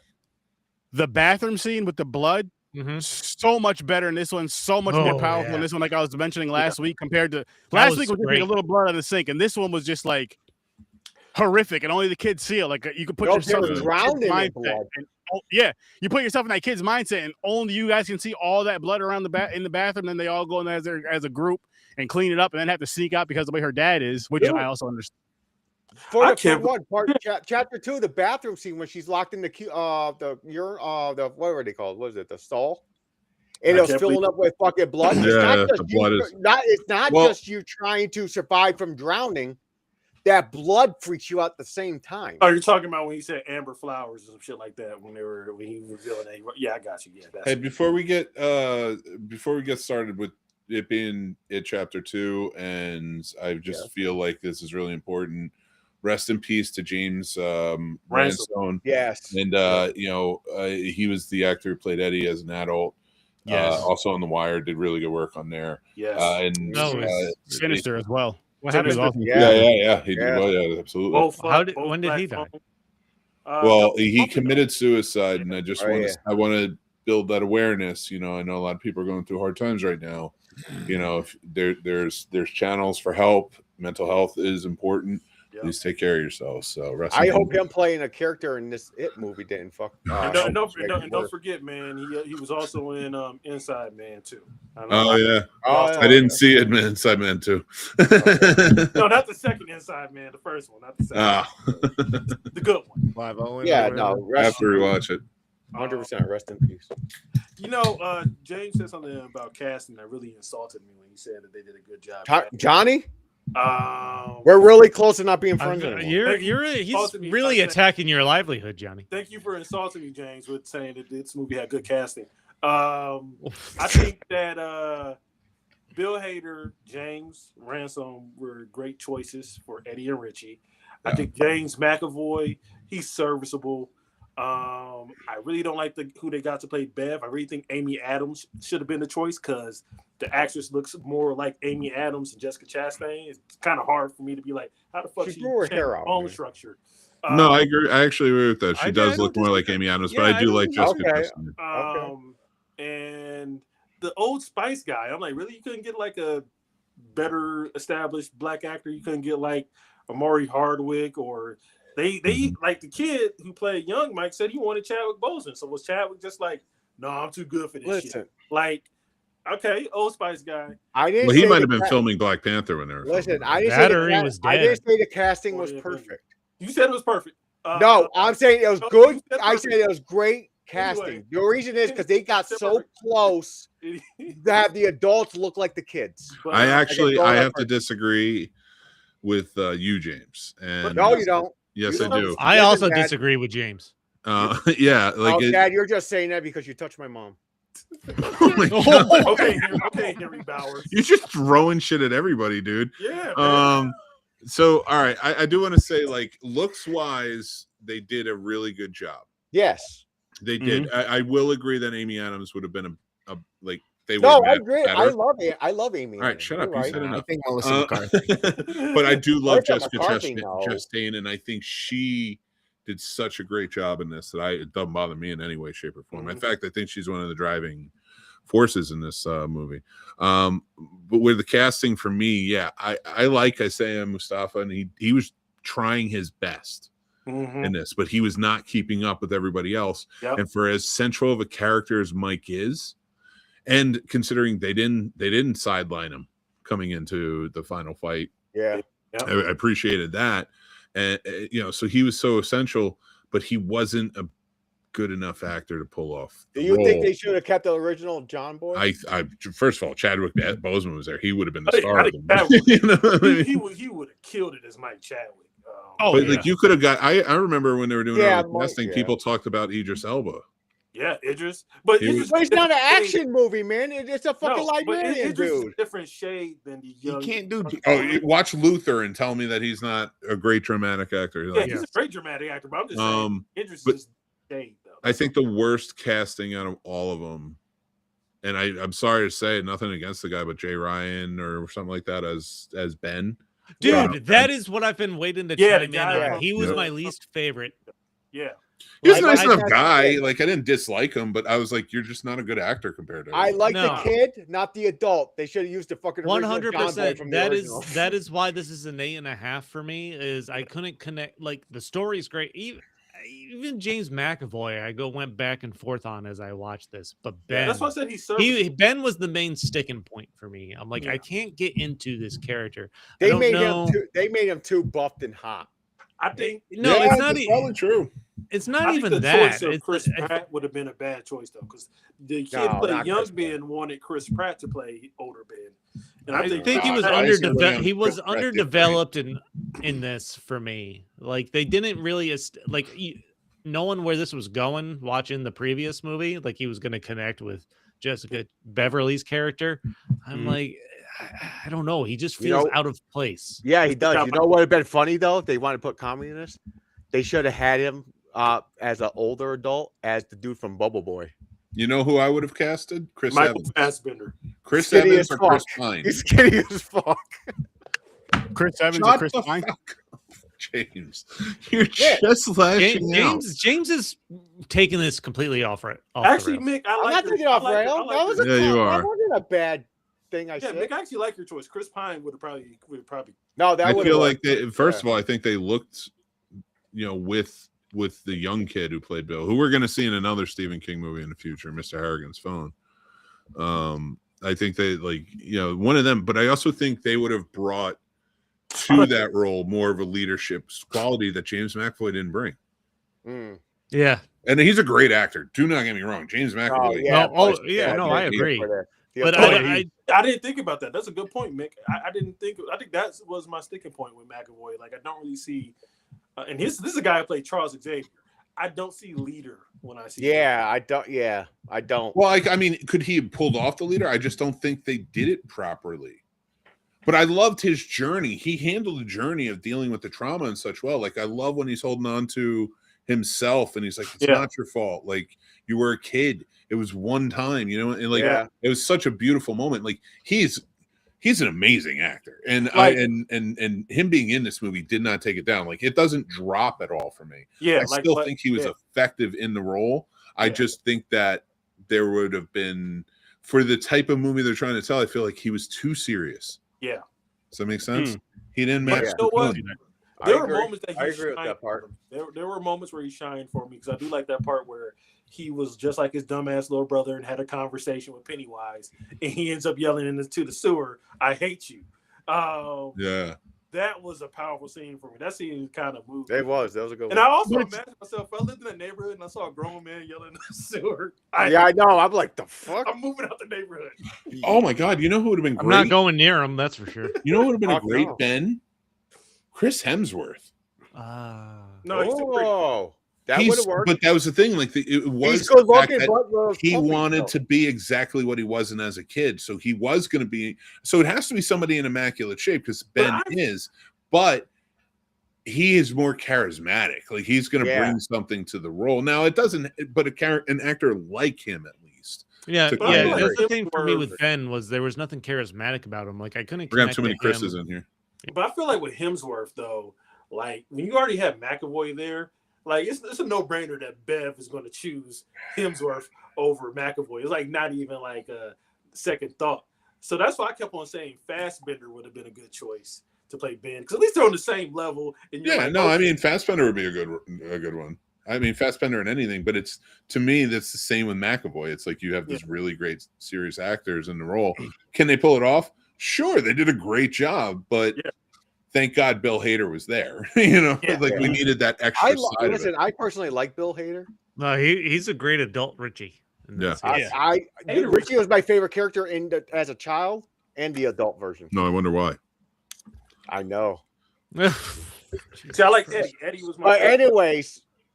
the bathroom scene with the blood. Mhm. So much better in this one, so much more Oh, powerful in yeah. this one, like I was mentioning last week, compared to last was week was just like great. a little blood out of the sink, and this one was just like horrific, and only the kids see it. Like you could put No, yourself they're in the drowning kid's in mindset, blood. and yeah, you put yourself in that kid's mindset, and only you guys can see all that blood around in the bathroom. Then they all go in as a group and clean it up, and then have to sneak out because of the way her dad is, which Dude. I also understand. For I the can't part one, chapter 2, the bathroom scene when she's locked in the the what were they called? What was it? The stall? And I it was can't filling up with fucking blood. It's Yeah, not just the blood you, is- it's not Well- just you trying to survive from drowning. That blood freaks you out at the same time. Oh, you're talking about when he said Amber Flowers or some shit like that when he was revealing that. Yeah, I got you. Yeah, that's Hey, before we get started with it being it chapter 2, and I just feel like this is really important. Rest in peace to James Ransone. Yes. And he was the actor who played Eddie as an adult. Yes. Also on The Wire, did really good work on there. yes. And No, it's Sinister as well. What Took his happened? awesome- Yeah. He did Yeah. well. Yeah, absolutely. Both, When did he die? Well, he committed suicide, and I just Oh, want to build that awareness. I know a lot of people are going through hard times right now. If there's channels for help. Mental health is important. Yeah. Please take care of yourselves. So rest in I hope peace. him playing a character in this It movie didn't fuck. And help don't make it worse. forget, man, he was also in Inside Man too. Oh yeah, Oh, I didn't see it, man. Inside Man 2. No, not the second Inside Man, the first one, not the second. The good one. 5-0 Yeah, or no. whatever. I have to rewatch it. 100%. Rest in peace. James said something about casting that really insulted me when he said that they did a good job. Johnny, Um, we're really close to not being friends anymore. He's Insulted me really by saying- attacking your livelihood, Johnny. Thank you for insulting me, James, with saying that this movie had good casting. I think that Bill Hader, James Ransom were great choices for Eddie and Richie. I think James McAvoy, he's serviceable. I really don't like who they got to play Bev. I really think Amy Adams should have been the choice because the actress looks more like Amy Adams and Jessica Chastain. It's kind of hard for me to be like, how the fuck She she grew her changed hair out, bone man. structure? No, I agree. I actually agree with that. She I does don't look more like disagree. Amy Adams, Yeah, but I I do don't like Jessica Okay. Chastain. And the Old Spice guy, I'm like, really? You couldn't get like a better established black actor? You couldn't get like Amari Hardwick or they like the kid who played young Mike said he wanted Chadwick Boseman. So was Chadwick just like, no, I'm too good for this Listen, shit? Like, okay, Old Spice guy. I didn't. Well, he say might the have been ca- filming Black Panther when they were. Listen, filming. I didn't That say or he was I dead. didn't say the casting Or was he had perfect. You said it was perfect. No, I'm saying it was good. I said it was great casting. Anyway. The reason is because they got so close to have the adults look like the kids. But, I have to person. disagree with you, James. And No, you don't. Yes, You I don't. do. I Listen, also Dad. disagree with James. Yeah, like Oh, Dad, you're just saying that because you touched my mom. oh my God. okay, Henry Bowers. You're just throwing shit at everybody, dude. Yeah. Man. So all right, I do want to say, like, looks wise, they did a really good job. Yes. They did. I will agree that Amy Adams would have been a like they would. No, I agree. I love Amy. All right, shut up. You said I enough. think Melissa McCarthy. But I do love Melissa Jessica McCarthy, no. Chastain, and I think she did such a great job in this that it doesn't bother me in any way, shape, or form. In fact, I think she's one of the driving forces in this movie. But with the casting, for me, yeah, I like Isaiah Mustafa, and he was trying his best in this, but he was not keeping up with everybody else. Yep. And for as central of a character as Mike is, and considering they didn't sideline him coming into the final fight, Yeah. I appreciated that. And so he was so essential, but he wasn't a good enough actor to pull off. Do you think they should have kept the original John Boy? I first of all, Chadwick Boseman was there. He would have been the star. He would have killed it as Mike Chadwick. But like you could have got. I remember when they were doing the casting, yeah. people talked about Idris Elba. Yeah, Idris. But it's not an action movie, man. It's a fucking librarian, dude. Different shade than the young. You can't do. Watch Luther and tell me that he's not a great dramatic actor. Yeah, he's a great dramatic actor. But I'm just saying, Idris is shade though. I think the worst casting out of all of them, and I'm sorry to say, nothing against the guy, but Jay Ryan or something like that as Ben. Dude, that is what I've been waiting to chime in on. He was my least favorite. Yeah. He's a nice enough guy. Like, I didn't dislike him, but I was like, you're just not a good actor compared to him. I like the kid, not the adult. They should have used the fucking 100%. That is why this is an 8.5 for me. Is I couldn't connect. Like, the story's great. Even James McAvoy, I went back and forth on as I watched this. But Ben, that's why I said Ben was the main sticking point for me. I'm like, I can't get into this character. They made him too buffed and hot. I think it's not probably true. It's not even the that. Choice of Chris Pratt would have been a bad choice though, because the kid played young Ben wanted Chris Pratt to play older Ben, and I think he was underdeveloped. He was underdeveloped in this for me. Like they didn't really knowing where this was going. Watching the previous movie, like he was going to connect with Jessica Beverly's character. I'm like, I don't know. He just feels out of place. Yeah, he does. You know what would have been funny though if they wanted to put comedy in this? They should have had him as an older adult as the dude from Bubble Boy. You know who I would have casted? Michael Evans. Fassbender. Chris Evans or Chris Pine? He's skinny as fuck. Chris Evans or Chris Pine? James, you're just lashing out. James is taking this completely off Actually, the Mick, I'm not taking it off rail. You are. That wasn't a bad thing. I said. Mick, I actually like your choice. Chris Pine would probably. No, that I feel like first of all, I think they looked, with the young kid who played Bill, who we're going to see in another Stephen King movie in the future, Mr. Harrigan's Phone. I think they one of them, but I also think they would have brought to that role more of a leadership quality that James McAvoy didn't bring. Yeah, and he's a great actor. Do not get me wrong, James McAvoy. I agree. But I didn't think about that. That's a good point, Mick. I didn't think. I think that was my sticking point with McAvoy. Like I don't really see. And this is a guy who played Charles Xavier. I don't see leader when I see. I don't. Well, I mean, could he have pulled off the leader? I just don't think they did it properly. But I loved his journey. He handled the journey of dealing with the trauma and such well. Like I love when he's holding on to himself and he's like, "It's not your fault. Like you were a kid. It was one time, and like it was such a beautiful moment. Like he's an amazing actor, and and him being in this movie did not take it down. Like it doesn't drop at all for me. I still think he was effective in the role. I just think that there would have been, for the type of movie they're trying to tell, I feel like he was too serious. Yeah. Does that make sense? He didn't match. You know what? There were moments that I agree with that part. There were moments where he shined for me because I do like that part where he was just like his dumbass little brother and had a conversation with Pennywise, and he ends up yelling into the sewer, "I hate you." Yeah. that was a powerful scene for me. That scene kind of moved. It was. That was a good one. And I also imagine myself, if I lived in a neighborhood and I saw a grown man yelling in the sewer. I know. I'm like, the fuck? I'm moving out the neighborhood. Oh my god! You know who would have been I'm great? not going near him. That's for sure. You know who would have been a Fuck great no. Ben? Chris Hemsworth. No, he's too pretty. Oh, that would have worked. But that was the thing. Like it was He's good the fact looking, that but he wanted to be exactly what he wasn't as a kid. So he was going to be. So it has to be somebody in immaculate shape because Ben is. But he is more charismatic. Like he's going to bring something to the role. Now it doesn't. But an actor like him at least. Yeah. Took Yeah. over. That's the thing for me with Ben was there was nothing charismatic about him. Like I couldn't. We're gonna have too connect many to Chris's him. in here. But I feel like with Hemsworth though, like when you already have McAvoy there, like it's a no-brainer that Bev is going to choose Hemsworth over McAvoy. It's like not even like a second thought. So that's why I kept on saying Fassbender would have been a good choice to play Ben because at least they're on the same level. And you're like, I mean Fassbender would be a good one. I mean Fassbender in anything, but it's to me that's the same with McAvoy. It's like you have these really great serious actors in the role. Can they pull it off? Sure, they did a great job, but thank God Bill Hader was there. You know, we needed that extra side of it. I personally like Bill Hader. No, he's a great adult Richie. Richie was my favorite character as a child and the adult version. No, I wonder why. I know. See, I like Eddie. Eddie was my favorite.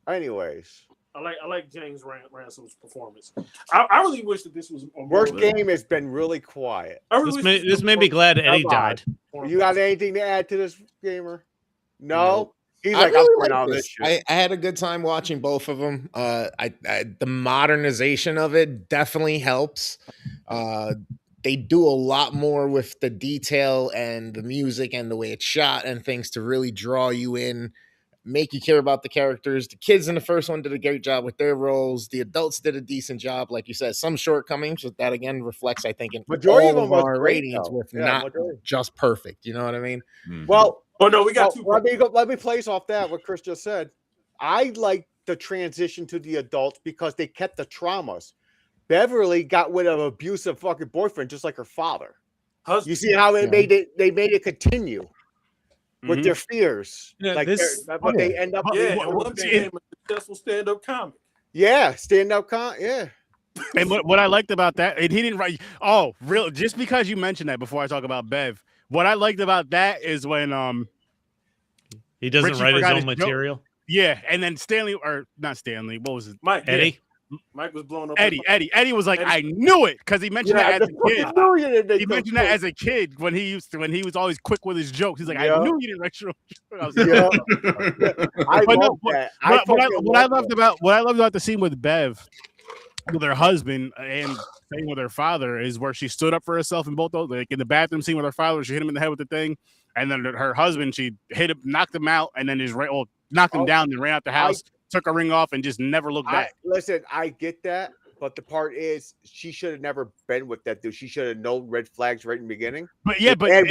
Anyways. I like James Ransom's performance. I really wish that this was Worst game has been really quiet. This made me glad Eddie died. You got anything to add to this, gamer? No. He's like, really I'm like this shit. I had a good time watching both of them. The modernization of it definitely helps. They do a lot more with the detail and the music and the way it's shot and things to really draw you in, make you care about the characters. The kids in the first one did a great job with their roles. The adults did a decent job. Like you said, some shortcomings, but that again reflects, I think, in Majority all of them our ratings with not just perfect. You know what I mean? Mm-hmm. Well, we got two. Let me place off that what Chris just said. I like the transition to the adults because they kept the traumas. Beverly got rid of an abusive fucking boyfriend just like her father. You see how it made it? They made it continue. With their fears, they end up became a successful stand-up comic. Yeah, stand-up comic. Yeah. And what I liked about that, and he didn't write. Oh, real? Just because you mentioned that before I talk about Bev, what I liked about that is when he doesn't Richie write his forgot own material. Yeah, and then Stanley or not Stanley, what was it? Eddie. Mike was blown up. Eddie was like, I knew it because he mentioned that as a kid. He mentioned that as a kid when he was always quick with his jokes. He's like, I knew you didn't write your own joke. What I loved about the scene with Bev, with her husband and same with her father, is where she stood up for herself in both those. Like in the bathroom scene with her father, she hit him in the head with the thing, and then her husband, she hit him, knocked him out, and then knocked him down and ran out the house. Took a ring off and just never looked back. Listen, I get that, but the part is she should have never been with that dude. She should have known red flags right in the beginning. But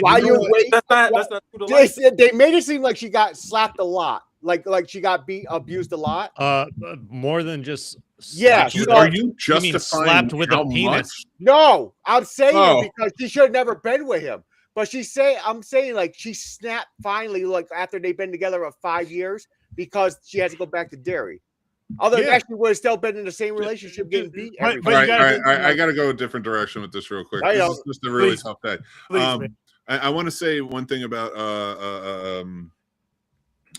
while you wait, that's not true to they made it seem like she got slapped a lot, like she got abused a lot. More than just are you justifying slapped with a penis? Much? No, I'm saying because she should have never been with him. But I'm saying like she snapped finally, like after they've been together for 5 years. Because she had to go back to Derry. Although she would have still been in the same relationship getting beat. I got to go a different direction with this real quick. This is just a really tough day. I want to say one thing about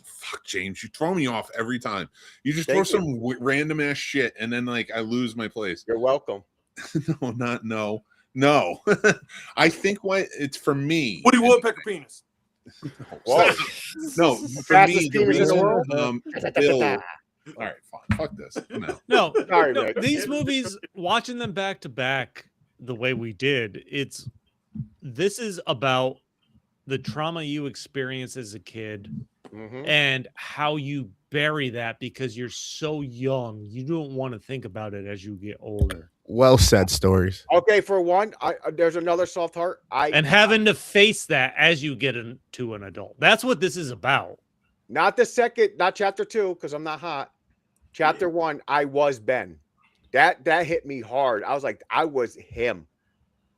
fuck James, you throw me off every time. You just throw some random ass shit and then like I lose my place. You're welcome. No. I think it's for me. Woody Woodpecker penis. No, for me, the reason, Bill. All right, fine. Fuck this. No. Sorry, no. These movies, watching them back to back, the way we did, this is about the trauma you experience as a kid and how you bury that because you're so young. You don't want to think about it as you get older. Well said, stories. Okay, for one, there's another soft heart. And having to face that as you get into an adult. That's what this is about. Not chapter 2, because I'm not hot. Chapter 1, I was Ben. That hit me hard. I was like, I was him.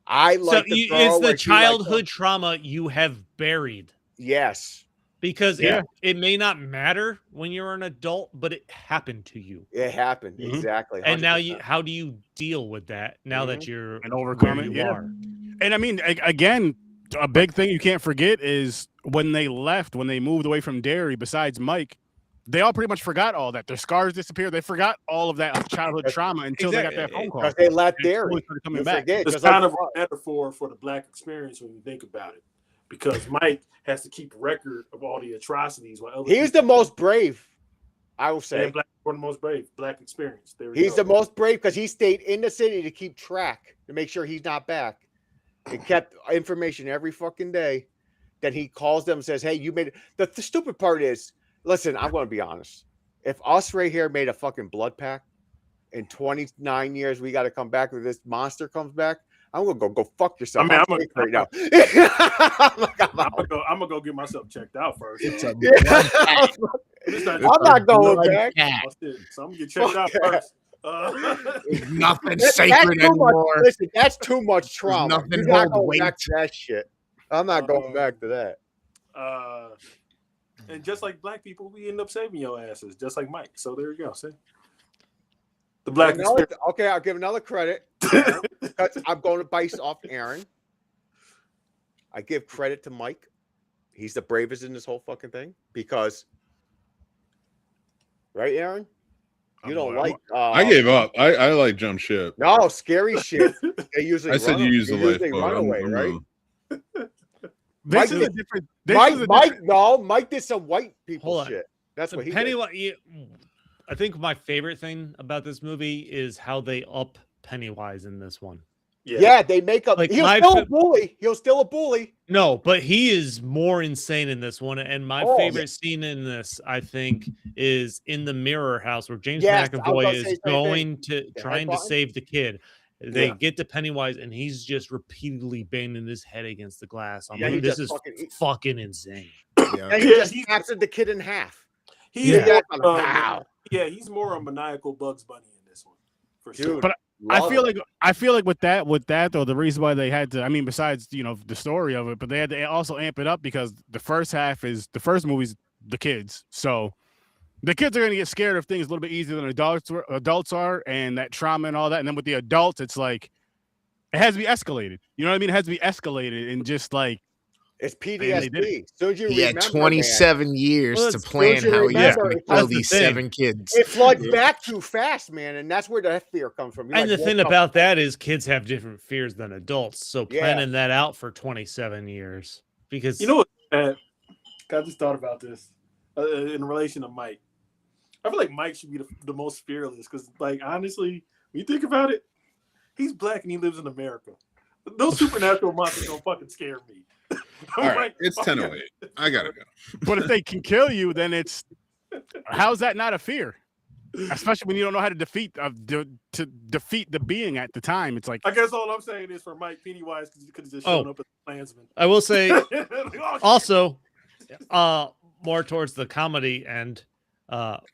It's the childhood trauma you have buried. Yes. Because it may not matter when you're an adult, but it happened to you. It happened. Mhm. Exactly. 100%. And now how do you deal with that now that you're and overcome it? you are? And I mean, again, a big thing you can't forget is when they left, when they moved away from Derry, besides Mike, they all pretty much forgot all that. Their scars disappeared. They forgot all of that childhood trauma until they got that phone call. Because they left Derry. Coming back. It's kind of a metaphor for the Black experience when you think about it. Because Mike has to keep record of all the atrocities. While he's the most brave, I will say. Black, one of the most brave. Black experience. He's the most brave because he stayed in the city to keep track, to make sure he's not back. He kept information every fucking day. Then he calls them and says, hey, you made it. The stupid part is, listen, I'm going to be honest. If us right here made a fucking blood pact, in 29 years, we got to come back, if this monster comes back, I'm gonna go fuck yourself. I mean, right now. I'm gonna go get myself checked out first. I'm not going back. So I'm gonna get checked out first. Nothing sacred anymore. Listen, that's too much trauma. Nothing You're not going weight. back to that shit. I'm not going back to that. And just like black people, we end up saving your asses, just like Mike. So there you go. See. The Black okay, I'll give another credit. Because I'm going to base off Aaron. I give credit to Mike. He's the bravest in this whole fucking thing. Because, right, Aaron? You don't like. I gave up. I like jump ship. No, scary shit. They usually. I said you use the lifeboat. Run away, right? This is a different. Mike did some white people shit. That's what he Pennywise. I think my favorite thing about this movie is how they up Pennywise in this one. Yeah, they make up. Like he's still a bully. He'll still a bully. No, but he is more insane in this one. And my favorite scene in this, I think, is in the mirror house where James McAvoy is going to trying to save the kid. They get to Pennywise, and he's just repeatedly banging his head against the glass. I'm like, this is fucking insane. Yeah. And he just snaps the kid in half. He's more a maniacal Bugs Bunny in this one, for sure. But I feel like with that though, the reason why they had to, I mean, besides the story of it, but they had to also amp it up because the first movie's the kids, so the kids are gonna get scared of things a little bit easier than adults are, and that trauma and all that. And then with the adults, it's like it has to be escalated. You know what I mean? It has to be escalated, and just like it's PTSD. So you remember 27 years to plan how he's going to kill these 7 kids. It floods back too fast, man, and that's where the fear comes from. And the thing about that is kids have different fears than adults. So planning that out for 27 years, because you know what? I just thought about this in relation to Mike. I feel like Mike should be the most fearless because, like, honestly, when you think about it, he's black and he lives in America. Those supernatural monsters don't fucking scare me. All right, it's 10:08. I gotta go. But if they can kill you, then it's how's that not a fear? Especially when you don't know how to defeat the being at the time. It's like, I guess all I'm saying is for Mike, Pennywise could have just shown up as a Klansman. I will say also more towards the comedy end.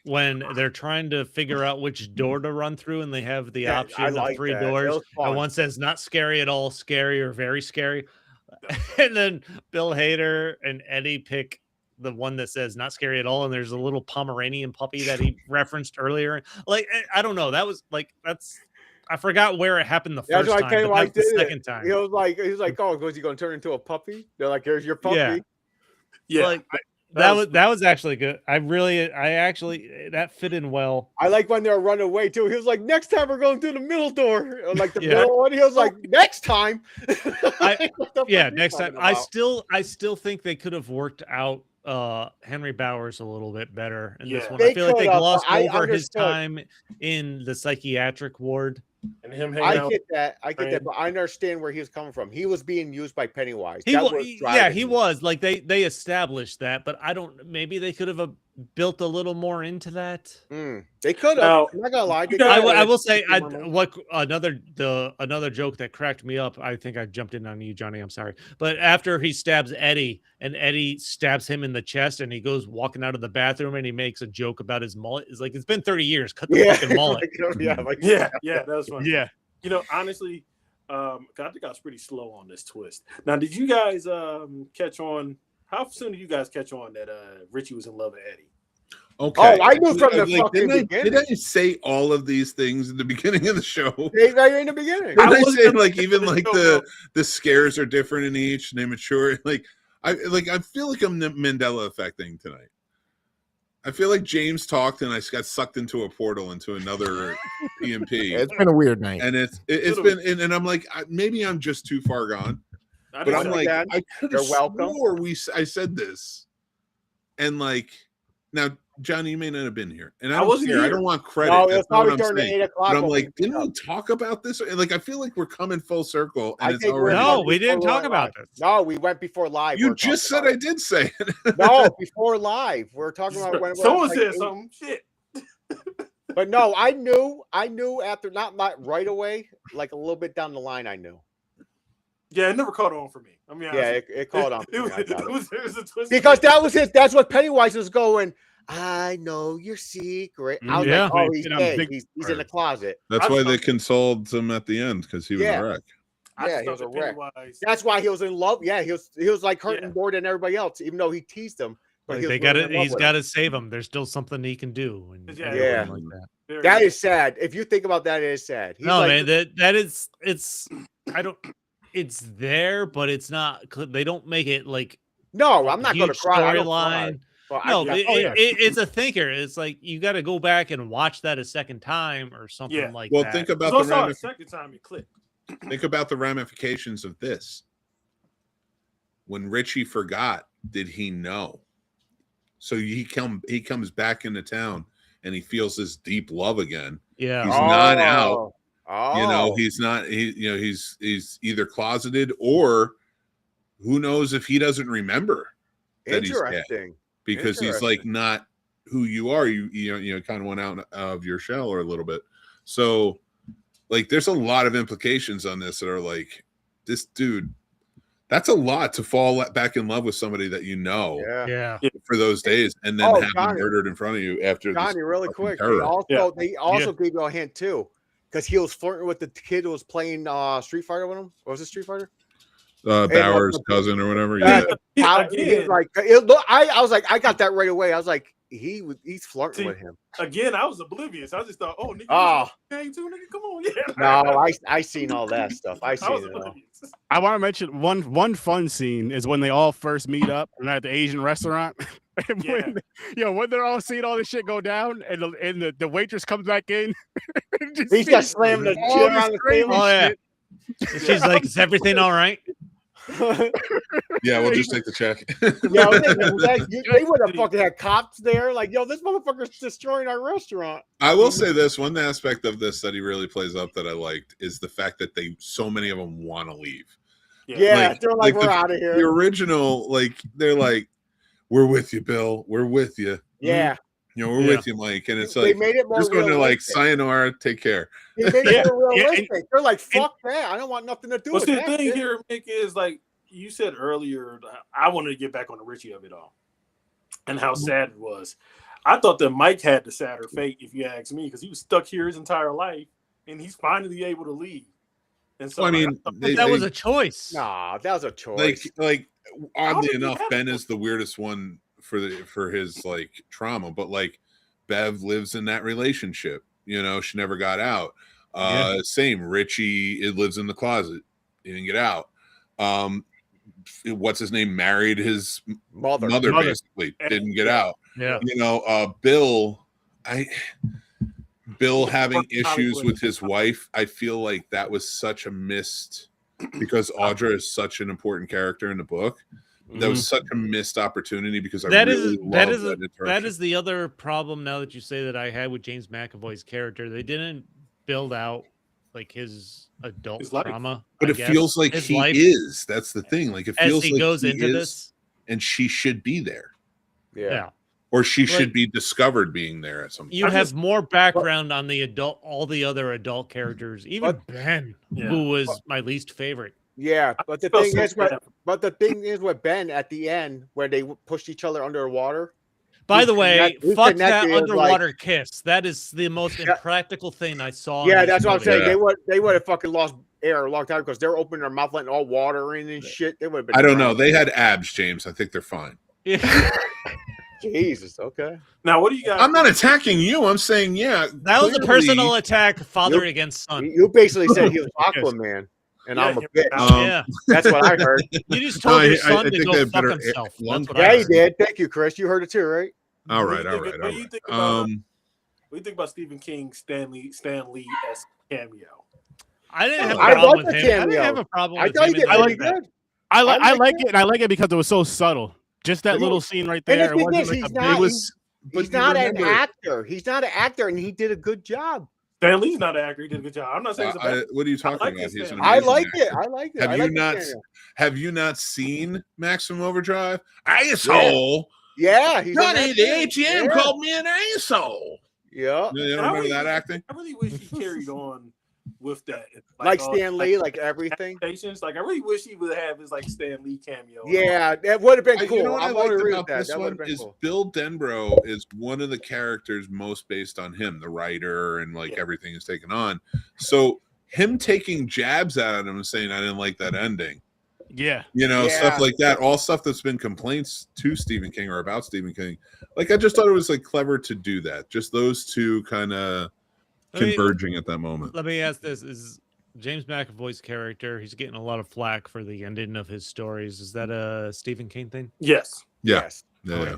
When they're trying to figure out which door to run through, and they have the option of 3 doors, and one says not scary at all, scary, or very scary. And then Bill Hader and Eddie pick the one that says not scary at all, and there's a little Pomeranian puppy that he referenced earlier. Like, I don't know, that was like, I forgot where it happened the first time, but that's the second time. He was like, oh, was he going to turn into a puppy? They're like, here's your puppy. Yeah. Like, that was actually good. I actually that fit in well. I like when they're running away too. He was like, next time we're going through the middle door, or like the middle one. He was like, next time. Next time. I still think they could have worked out Henry Bowers a little bit better in this one. I feel like they glossed over his time in the psychiatric ward. And him I get that, but I understand where he was coming from. He was being used by Pennywise. He was. Like they established that, but I don't. Maybe they could have built a little more into that. They could have. I'm not gonna lie. I will say, another joke that cracked me up. I think I jumped in on you, Johnny. I'm sorry, but after he stabs Eddie, and Eddie stabs him in the chest, and he goes walking out of the bathroom, and he makes a joke about his mullet. It's like, it's been 30 years. Cut the fucking mullet. That was funny. Yeah. Honestly, I think I was pretty slow on this twist. Now, did you guys catch on How soon did you guys catch on that Richie was in love with Eddie? Okay. Oh, I knew from the fucking beginning. Did I say all of these things in the beginning of the show? Right in the beginning. Did I say like even like the scares are different in each and they mature? I feel like I'm Mandela affecting tonight. I feel like James talked and I got sucked into a portal into another PMP. It's been a weird night, and it's been and I'm like maybe I'm just too far gone. But I'm like I could have swore I said this, and like now. Johnny, you may not have been here, and I wasn't here. I don't want credit. No, that's not what I'm during saying. 8 o'clock. But I'm like, didn't we talk about this? And like, I feel like we're coming full circle. And it's already no, we didn't talk about this. No, we went before live. You just said I did say it. No, before live. We're talking about when someone said something. Shit. But no, I knew after not right away, like a little bit down the line, I knew. Yeah, it never caught on for me. I mean, yeah, it caught on. It was a twist because that was it. That's what Pennywise was going. I know your secret. I was like, oh, he's dead. He's in the closet. That's why they consoled him at the end because he was a wreck. Yeah, he was a wreck. That's why he was in love. Yeah, he was like hurting more than everybody else, even though he teased him. But he's got to save him. There's still something he can do. And yeah, like that. That is sad. If you think about that, it is sad. He's man, that is it's there, but it's not. They don't make it like. No, I'm not going to cry. Storyline. No, it's a thinker. It's like you got to go back and watch that a second time or something like that. Well, think about the second time it clicked. Think about the ramifications of this. When Richie forgot, did he know? So he comes back into town and he feels this deep love again. Yeah, he's not out. You know, he's not. He's either closeted or who knows if he doesn't remember that he's dead. Because he's like not who you are. You kind of went out of your shell or a little bit. So like there's a lot of implications on this that are like this dude. That's a lot to fall back in love with somebody that you know for those days and then have him murdered in front of you after Johnny, really quick. They also gave you a hint too. Because he was flirting with the kid who was playing Street Fighter with him. What was it, Street Fighter? Bauer's cousin or whatever. Yeah. I was like, I got that right away. I was like, he's flirting with him. Again, I was oblivious. I just thought, nigga, too, nigga, come on, yeah. No, I seen all that stuff. I seen it all. I want to mention one fun scene is when they all first meet up and at the Asian restaurant. And when they're all seeing all this shit go down, and the waitress comes back in, he's just slamming the chair on the table. Oh yeah. She's like, "Is everything all right?" Yeah, we'll just take the check. They would have fucking had cops there. Like, yo, this motherfucker's destroying our restaurant. I will say this one aspect of this that he really plays up that I liked is the fact that so many of them want to leave. Yeah, they're like we're out of here. The original, like, they're like, "We're with you, Bill. We're with you." Yeah. We're with you, Mike. And it's like, they made it more just when they're like, sayonara, take care. They made it more realistic. They're like, fuck that. I don't want nothing to do with that. The thing here, Mick, is like you said earlier, I wanted to get back on the Richie of it all and how sad it was. I thought that Mike had the sadder fate, if you ask me, because he was stuck here his entire life and he's finally able to leave. And so, that was a choice. Nah, that was a choice. Like oddly enough, Ben is the weirdest one for his like trauma, but like Bev lives in that relationship. She never got out. Same Richie, it lives in the closet. He didn't get out. What's his name? Married his mother basically. Didn't get out. Yeah. Bill having issues with his wife. I feel like that was such a missed because Audra is such an important character in the book. That was such a missed opportunity because that is the other problem now that you say that I had with James McAvoy's character. They didn't build out like his adult trauma, but it feels like he is. That's the thing. Like it feels like he goes into this, and she should be there. Yeah. Or she should be discovered being there at some point. You have more background on all the other adult characters, even Ben, who was my least favorite. Yeah, but the thing is with Ben at the end, where they pushed each other under the water, By the way, he's fuck that connected, underwater kiss. That is the most impractical thing I saw. Yeah, in that's this what I'm movie. saying. They would have fucking lost air a long time because they're opening their mouth, letting all water in and shit. They would have been. I don't know. They had abs, James. I think they're fine. Yeah. Jesus. Okay. Now, what do you guys? I'm not attacking you. I'm saying, yeah. That was a clearly- personal attack, father against son. You basically said he was Aquaman, and I'm a bitch. Yeah, That's what I heard. you just told your son to think they go have fuck better himself. lung That's what I Yeah, he heard. did. Thank you, Chris. You heard it too, right? All What right, do all you right, think- all what do you right. think about? What do you think about Stephen King's Stan Lee-esque cameo? I didn't have a I problem love with the him. I cameo. didn't have a problem I with thought him. he did in really that. good. I like like it. it, and I like it because it was so subtle. Just that It little is. scene right And there. the It thing wasn't is, like he's a not. big. He's not an actor. He's not an actor, and he did a good job. Stan Lee's not an actor. He did a good job. I'm not saying it's a bad. What are you talking like about? this He's an man. I amazing like it. actor. I like it. Have I you like the not? cameo. Have you not seen Maximum Overdrive? Asshole! Yeah, he's in Johnny, that the too. ATM Yeah. called me an asshole. Yeah, You don't And I remember really- that acting? I really wish he carried on with that. like all- Stan Lee, like everything. Stations. Like I really wish he would have his like Stan Lee cameo. Yeah, that would have been cool. You know what I I'm gonna liked agree about with that. this That would one have been is cool. Bill Denbrough is one of the characters most based on him, the writer, and like everything is taken on. So him taking jabs at him and saying, "I didn't like that ending," Yeah. you know, Yeah. stuff like that. All stuff that's been complaints to Stephen King or about Stephen King. Like I just thought it was like clever to do that. Just those two kind of converging at that moment. Let me ask this: is James McAvoy's character? He's getting a lot of flack for the ending of his stories. Is that a Stephen King thing? Yes. Yeah, Yes. yeah,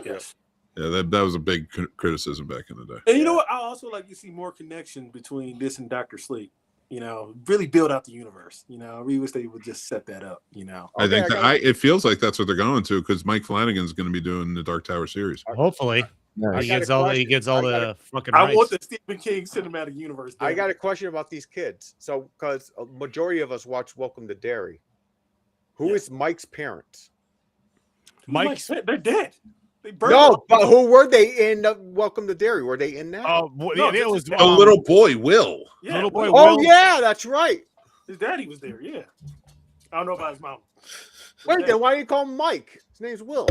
Yes. yeah. That was a big criticism back in the day. And you know what? I also like to see more connection between this and Dr. Sleep. You know, really build out the universe. You know, I really wish they would just set that up. You know, I think Okay, that it feels like that's what they're going to because Mike Flanagan's going to be doing the Dark Tower series. Hopefully, I he got gets a all question. he gets all I got the fucking I rights. want the Stephen King cinematic universe. I done. got a question about these kids. So, because a majority of us watch Welcome to Derry, who is Mike's parents? Mike's. They're dead. They burned No, up. but who were they in Welcome to Derry? Were they in that? Oh, No, it was The little boy Will. Yeah, little boy Oh, Will. yeah, that's right. his daddy was there. Yeah, I don't know about his mom. Wait, then why do you call him Mike? His name's Will.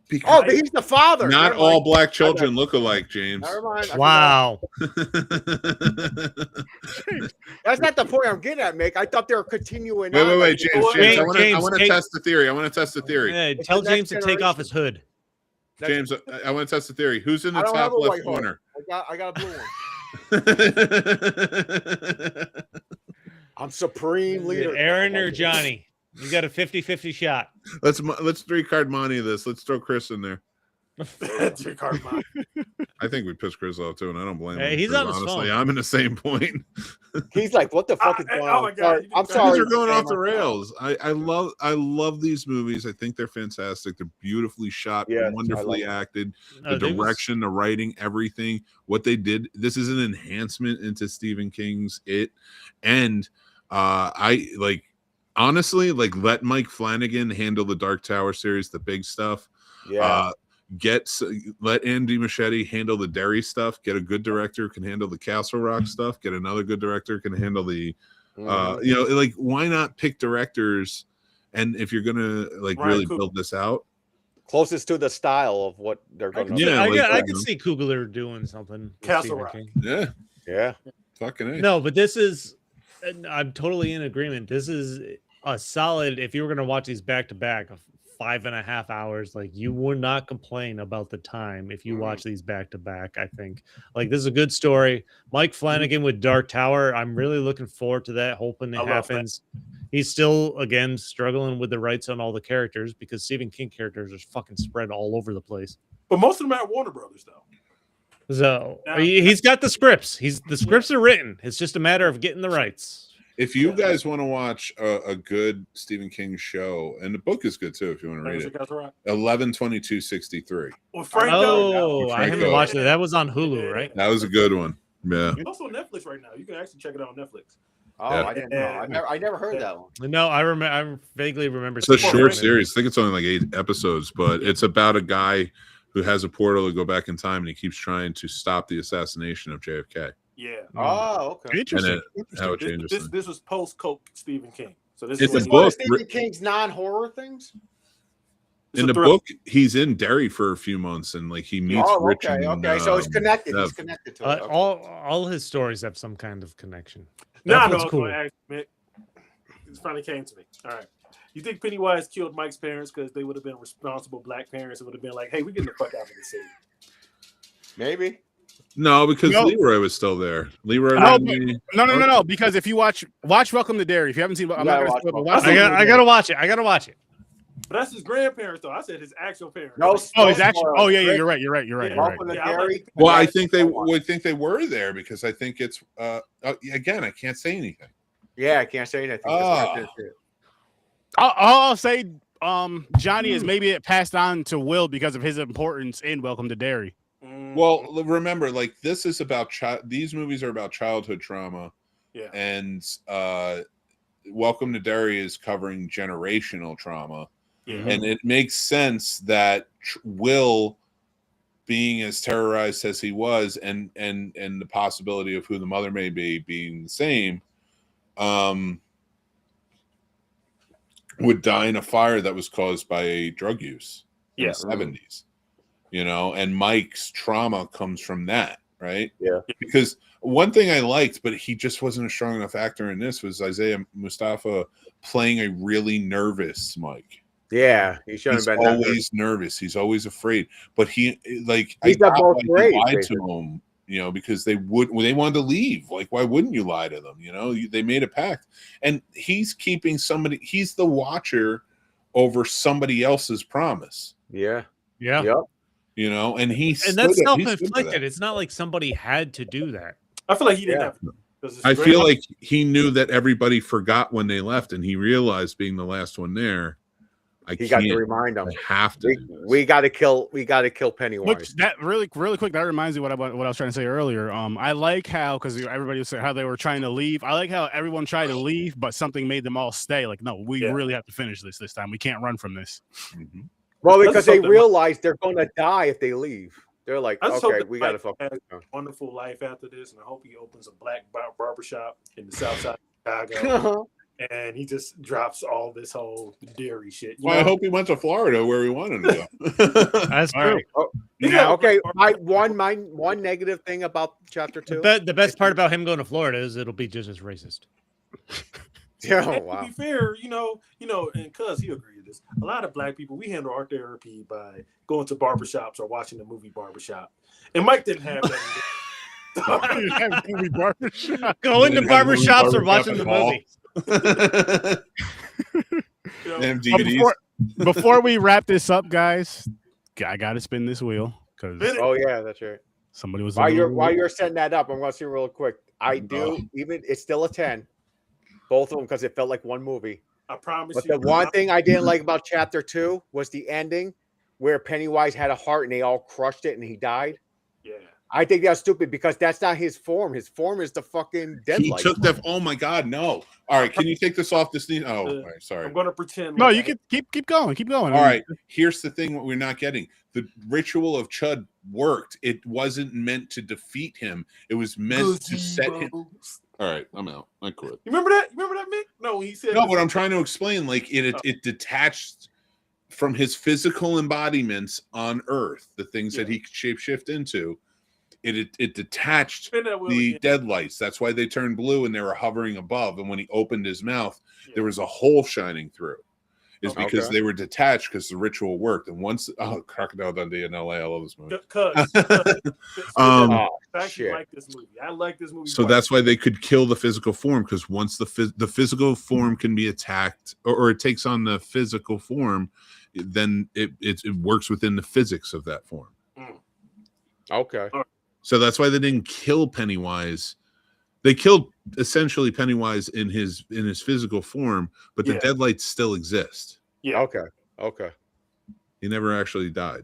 Because Oh, he's the father. not Never all mind. black children look alike, James. Never mind. I Wow. forgot. That's not the point I'm getting at, Mick. I thought they were continuing. Wait, on, like, James. James, I want to James, test the theory. I want to test the theory. Yeah, It's tell the James next to take off his hood. James, I want to test the theory. Who's in the I don't have top a left white horse. corner? I got a blue one. I'm supreme leader. Aaron or Johnny? You got a 50-50 shot. Let's 3-card money this. Let's throw Chris in there. That's your card, mom. I think we pissed Chris off too, and I don't blame Hey, him. he's 'cause on his honestly, phone. I'm in the same point. He's like, what the fuck is going oh on? my God, Sorry. you I'm did- sorry. These are going off the Sam. rails. I love these movies. I think they're fantastic. They're beautifully shot, Yes, I wonderfully love them. acted. No, The they was- direction, the writing, everything. What they did. This is an enhancement into Stephen King's It, and I like honestly like let Mike Flanagan handle the Dark Tower series, the big stuff. Yeah. Let Andy Muschietti handle the Derry stuff. Get a good director who can handle the Castle Rock stuff. Get another good director who can handle the Mhm. like why not pick directors? And if you're gonna like Ryan really Coogler. build this out, Closest to the style of what they're going to Yeah, I, like, I you could know. see Kugler doing something. with Castle Stephen Rock. King. yeah, Yeah. fucking A. No, but this is, and I'm totally in agreement. This is a solid. If you were going to watch these back to back, 5.5 hours, like you would not complain about the time if you watch these back to back. I think like this is a good story. Mike Flanagan with Dark Tower. I'm really looking forward to that. Hoping it I love happens. He's still again struggling with the rights on all the characters because Stephen King characters are fucking spread all over the place. But most of them are at Warner Brothers, though. So Now- he's got the scripts. The scripts are written. It's just a matter of getting the rights. If you guys want to watch a good Stephen King show, and the book is good too, if you want to read it, Castle Rock. 11/22/63. Well, Franco. Oh, I haven't Franco. watched it. That was on Hulu, right? That was a good one. Yeah. It's also on Netflix right now. You can actually check it out on Netflix. Oh, Yeah. I didn't know. I never heard that one. No, I remember. I vaguely remember. It's a seeing short it. series. I think it's only like 8 episodes, but it's about a guy who has a portal to go back in time, and he keeps trying to stop the assassination of JFK. Yeah. Oh, okay. And Interesting. how it changes things. This was post Coke Stephen King. So this It's is a when book. Stephen King's non-horror things. In the book, he's in Derry for a few months, and like he meets Rich. Okay. So it's connected. He's connected to it. Okay. All his stories have some kind of connection. No, That's cool. Mick. It finally came to me. All right. You think Pennywise killed Mike's parents because they would have been responsible black parents? It would have been like, hey, we're getting the fuck out of the city. Maybe. No, because Leroy was still there. Leroy. No. Because if you watch Welcome to Derry, if you haven't seen, I'm not gonna spoil, but watch I gotta watch it. I gotta watch it. But that's his grandparents, though. I said his actual parents. No, his actual. Oh yeah, you're right. Well, I think they were there because I think it's again. I can't say anything. Yeah, I can't say anything. I'll say Johnny is maybe it passed on to Will because of his importance in Welcome to Derry. Well, remember, like this is about these movies are about childhood trauma. Yeah. And Welcome to Derry is covering generational trauma. Yeah. And it makes sense that Will, being as terrorized as he was, and the possibility of who the mother may be being the same, would die in a fire that was caused by drug use in the 70s. You know, and Mike's trauma comes from that, right? Yeah. Because one thing I liked, but he just wasn't a strong enough actor in this, was Isaiah Mustafa playing a really nervous Mike. Yeah, he shouldn't have been always nervous. He's always afraid. But he's both great, lied to him, you know, because they wanted to leave. Like, why wouldn't you lie to them? You know, they made a pact, and he's keeping somebody. He's the watcher over somebody else's promise. Yeah. Yep. You know, and that's self-inflicted. It's not like somebody had to do that. I feel like he didn't have to. I feel like he knew that everybody forgot when they left, and he realized, being the last one there, he got to remind them. Have to. We got to kill Pennywise. Which that really quick. That reminds me what I was trying to say earlier. I like how, because everybody was saying how they were trying to leave. I like how everyone tried to leave, but something made them all stay. Like, no, we really have to finish this time. We can't run from this. Mm-hmm. Well, because they realize they're going to die if they leave. They're like, okay, we got to fuck. Wonderful life after this, and I hope he opens a black barbershop in the South Side of Chicago. And he just drops all this whole Derry shit. Well, I hope he went to Florida where we wanted to go. That's true. Right. Oh, yeah, okay. My one negative thing about chapter 2. The best part about him going to Florida is it'll be just as racist. Oh, wow. To be fair, you know, and cuz he agreed with this. A lot of black people, we handle our therapy by going to barbershops or watching the movie Barbershop. And Mike didn't have that. Going to barbershops or watching the movie. Before we wrap this up, guys, I gotta spin this wheel because that's right. Somebody was while you're setting that up. I'm gonna see real quick. Even it's still a 10, both of them, because it felt like one movie. I promise. But the one thing I didn't like about chapter 2 was the ending, where Pennywise had a heart and they all crushed it and he died. Yeah. I think that's stupid because that's not his form. His form is the fucking deadlights. He took that. Oh my God, no! All right, can you take this off this? Oh, all right, sorry. I'm gonna pretend. No, you can keep going. All right, here's the thing: what we're not getting. The ritual of Chud worked. It wasn't meant to defeat him. It was meant to set him. All right, I'm out. I quit. You remember that? Mick? No, he said. No, but I'm trying to explain. Like it detached from his physical embodiments on Earth, the things that he could shapeshift into. It detached the deadlights. That's why they turned blue and they were hovering above. And when he opened his mouth, there was a hole shining through. It's because they were detached because the ritual worked. And once Crocodile Dundee in LA, I love this movie. I actually like this movie. I like this movie. So that's why they could kill the physical form, because once the physical form can be attacked or it takes on the physical form, then it works within the physics of that form. Okay. So that's why they didn't kill Pennywise. They killed essentially Pennywise in his physical form, but the deadlights still exist. Yeah. Okay. He never actually died.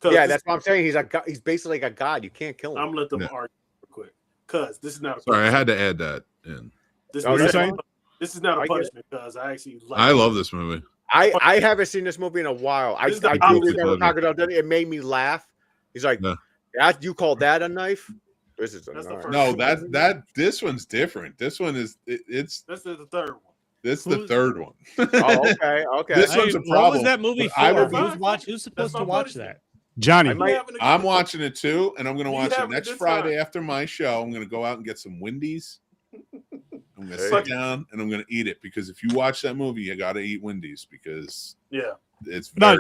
Yeah, that's what I'm saying. He's basically like a god. You can't kill him. I'm gonna let them argue real quick because this is not. Sorry, I had to add that in. This is not a punishment because I actually. I love this movie. I haven't seen this movie in a while. I do remember talking about it. It made me laugh. He's like. Yeah. You call that a knife? This is no. This one's different. This one is it's. That's the third one. This is the third one. Oh, okay. This one's a problem. What was that movie I for? would Who's supposed to watch that? Johnny. I'm watching it too, and I'm going to You watch it having a next good Friday time. after my show. I'm going to go out and get some Wendy's. I'm going to sit down and I'm going to eat it because if you watch that movie, you got to eat Wendy's because it's very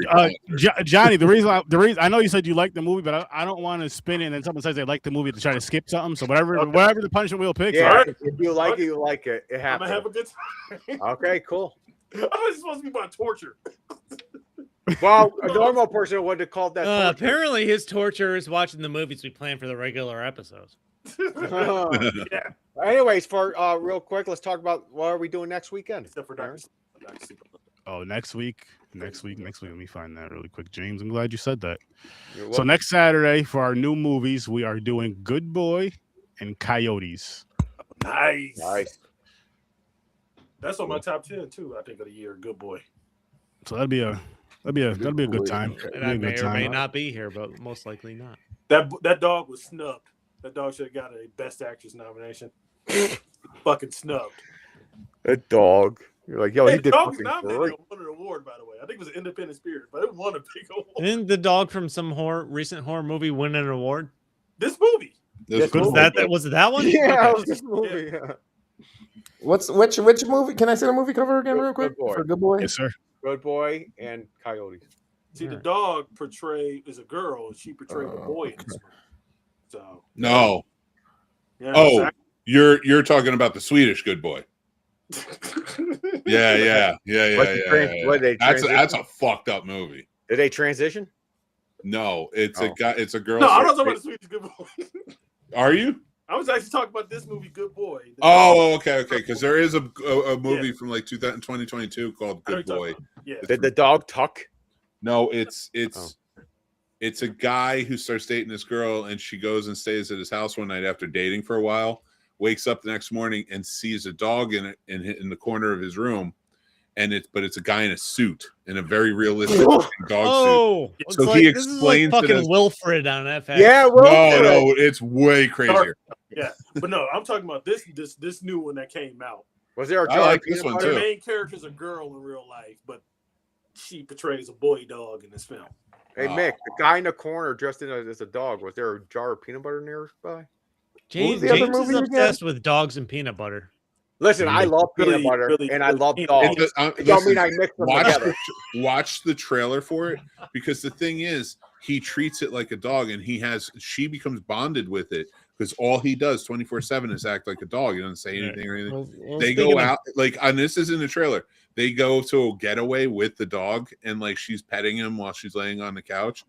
Johnny. The reason I know you said you like the movie, but I don't want to spin it and then someone says they like the movie to try to skip something. So whatever the punishment wheel picks. Yeah, if you like it, you like it. It happens. I'm gonna have a good time. Okay, cool. I was supposed to be about torture. Well, a normal person would have called that. Torture. Apparently, his torture is watching the movies we plan for the regular episodes. Yeah. Anyways, for real quick, let's talk about what are we doing next weekend. Except for Dr. Oh, next week. Let me find that really quick, James. I'm glad you said that. So next Saturday for our new movies, we are doing Good Boy and Coyotes. Nice. That's on my top 10 too. I think of the year. Good Boy. So that'll be a good time. And I may or may not be here, but most likely not. That dog was snubbed. That dog should have got a Best Actress nomination. Fucking snubbed. That dog. You're like, yo, he did dog was fucking nominated great. and won an award, by the way. I think it was Independent Spirit, but it won a big award. Didn't the dog from some recent horror movie win an award? This movie. Was it that one? Yeah, it was this movie. Yeah. Which movie? Can I say the movie cover again, real quick? For Good Boy. Yes, sir. Good Boy and Coyotes. See, the dog is a girl, and she portrayed a boy in this movie. So No. Yeah, oh, you're talking about the Swedish Good Boy. Yeah. That's a fucked up movie. Did they transition? No, it's a guy. It's a girl. No, I'm not talking about the Swedish Good Boy. Are you? I was actually talking about this movie, Good Boy. Oh, okay. Because there is a movie from like 2022 called Good Boy. Yeah. Did the dog tuck? No, it's a guy who starts dating this girl, and she goes and stays at his house one night after dating for a while. Wakes up the next morning and sees a dog in the corner of his room, but it's a guy in a suit, in a very realistic dog suit. So he explains this is like fucking Wilfred on FX. Yeah, no, it's way crazier. Yeah, but no, I'm talking about this new one that came out. Was there a I like this one too. The main character's a girl in real life, but she portrays a boy dog in this film. Hey Mick, the guy in the corner dressed as a dog. Was there a jar of peanut butter nearby? James is obsessed with dogs and peanut butter. Listen, I love peanut butter and I love dogs. Don't mean I mix them together. Watch the trailer for it, because the thing is, he treats it like a dog, and she becomes bonded with it, because all he does 24/7 is act like a dog. He doesn't say anything or anything. Well, they go out and this is in the trailer. They go to a getaway with the dog, and like she's petting him while she's laying on the couch.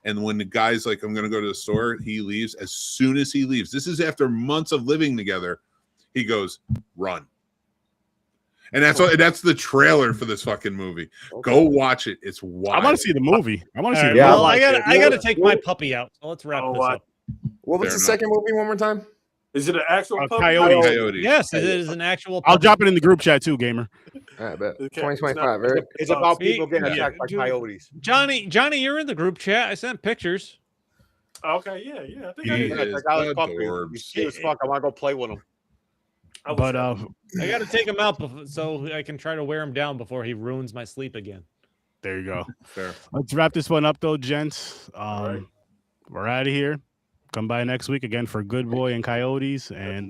And when the guy's like, I'm going to go to the store, he leaves. As soon as he leaves, this is after months of living together, he goes, run. And that's the trailer for this fucking movie. Okay. Go watch it. It's wild. I want to see the movie. I got to take my puppy out. So let's wrap this up. What was the second movie one more time? Is it an actual puppy? Coyote? Yes, it is an actual puppy. I'll drop it in the group chat too, gamer. All right, bet. 2025, right? It's about people getting attacked by coyotes. Johnny, you're in the group chat. I sent pictures. Okay, yeah. I think you see as fuck. I want to go play with him. But I got to take him out so I can try to wear him down before he ruins my sleep again. There you go. Fair. Let's wrap this one up though, gents. Right. We're out of here. Come by next week again for Good Boy and Coyotes, and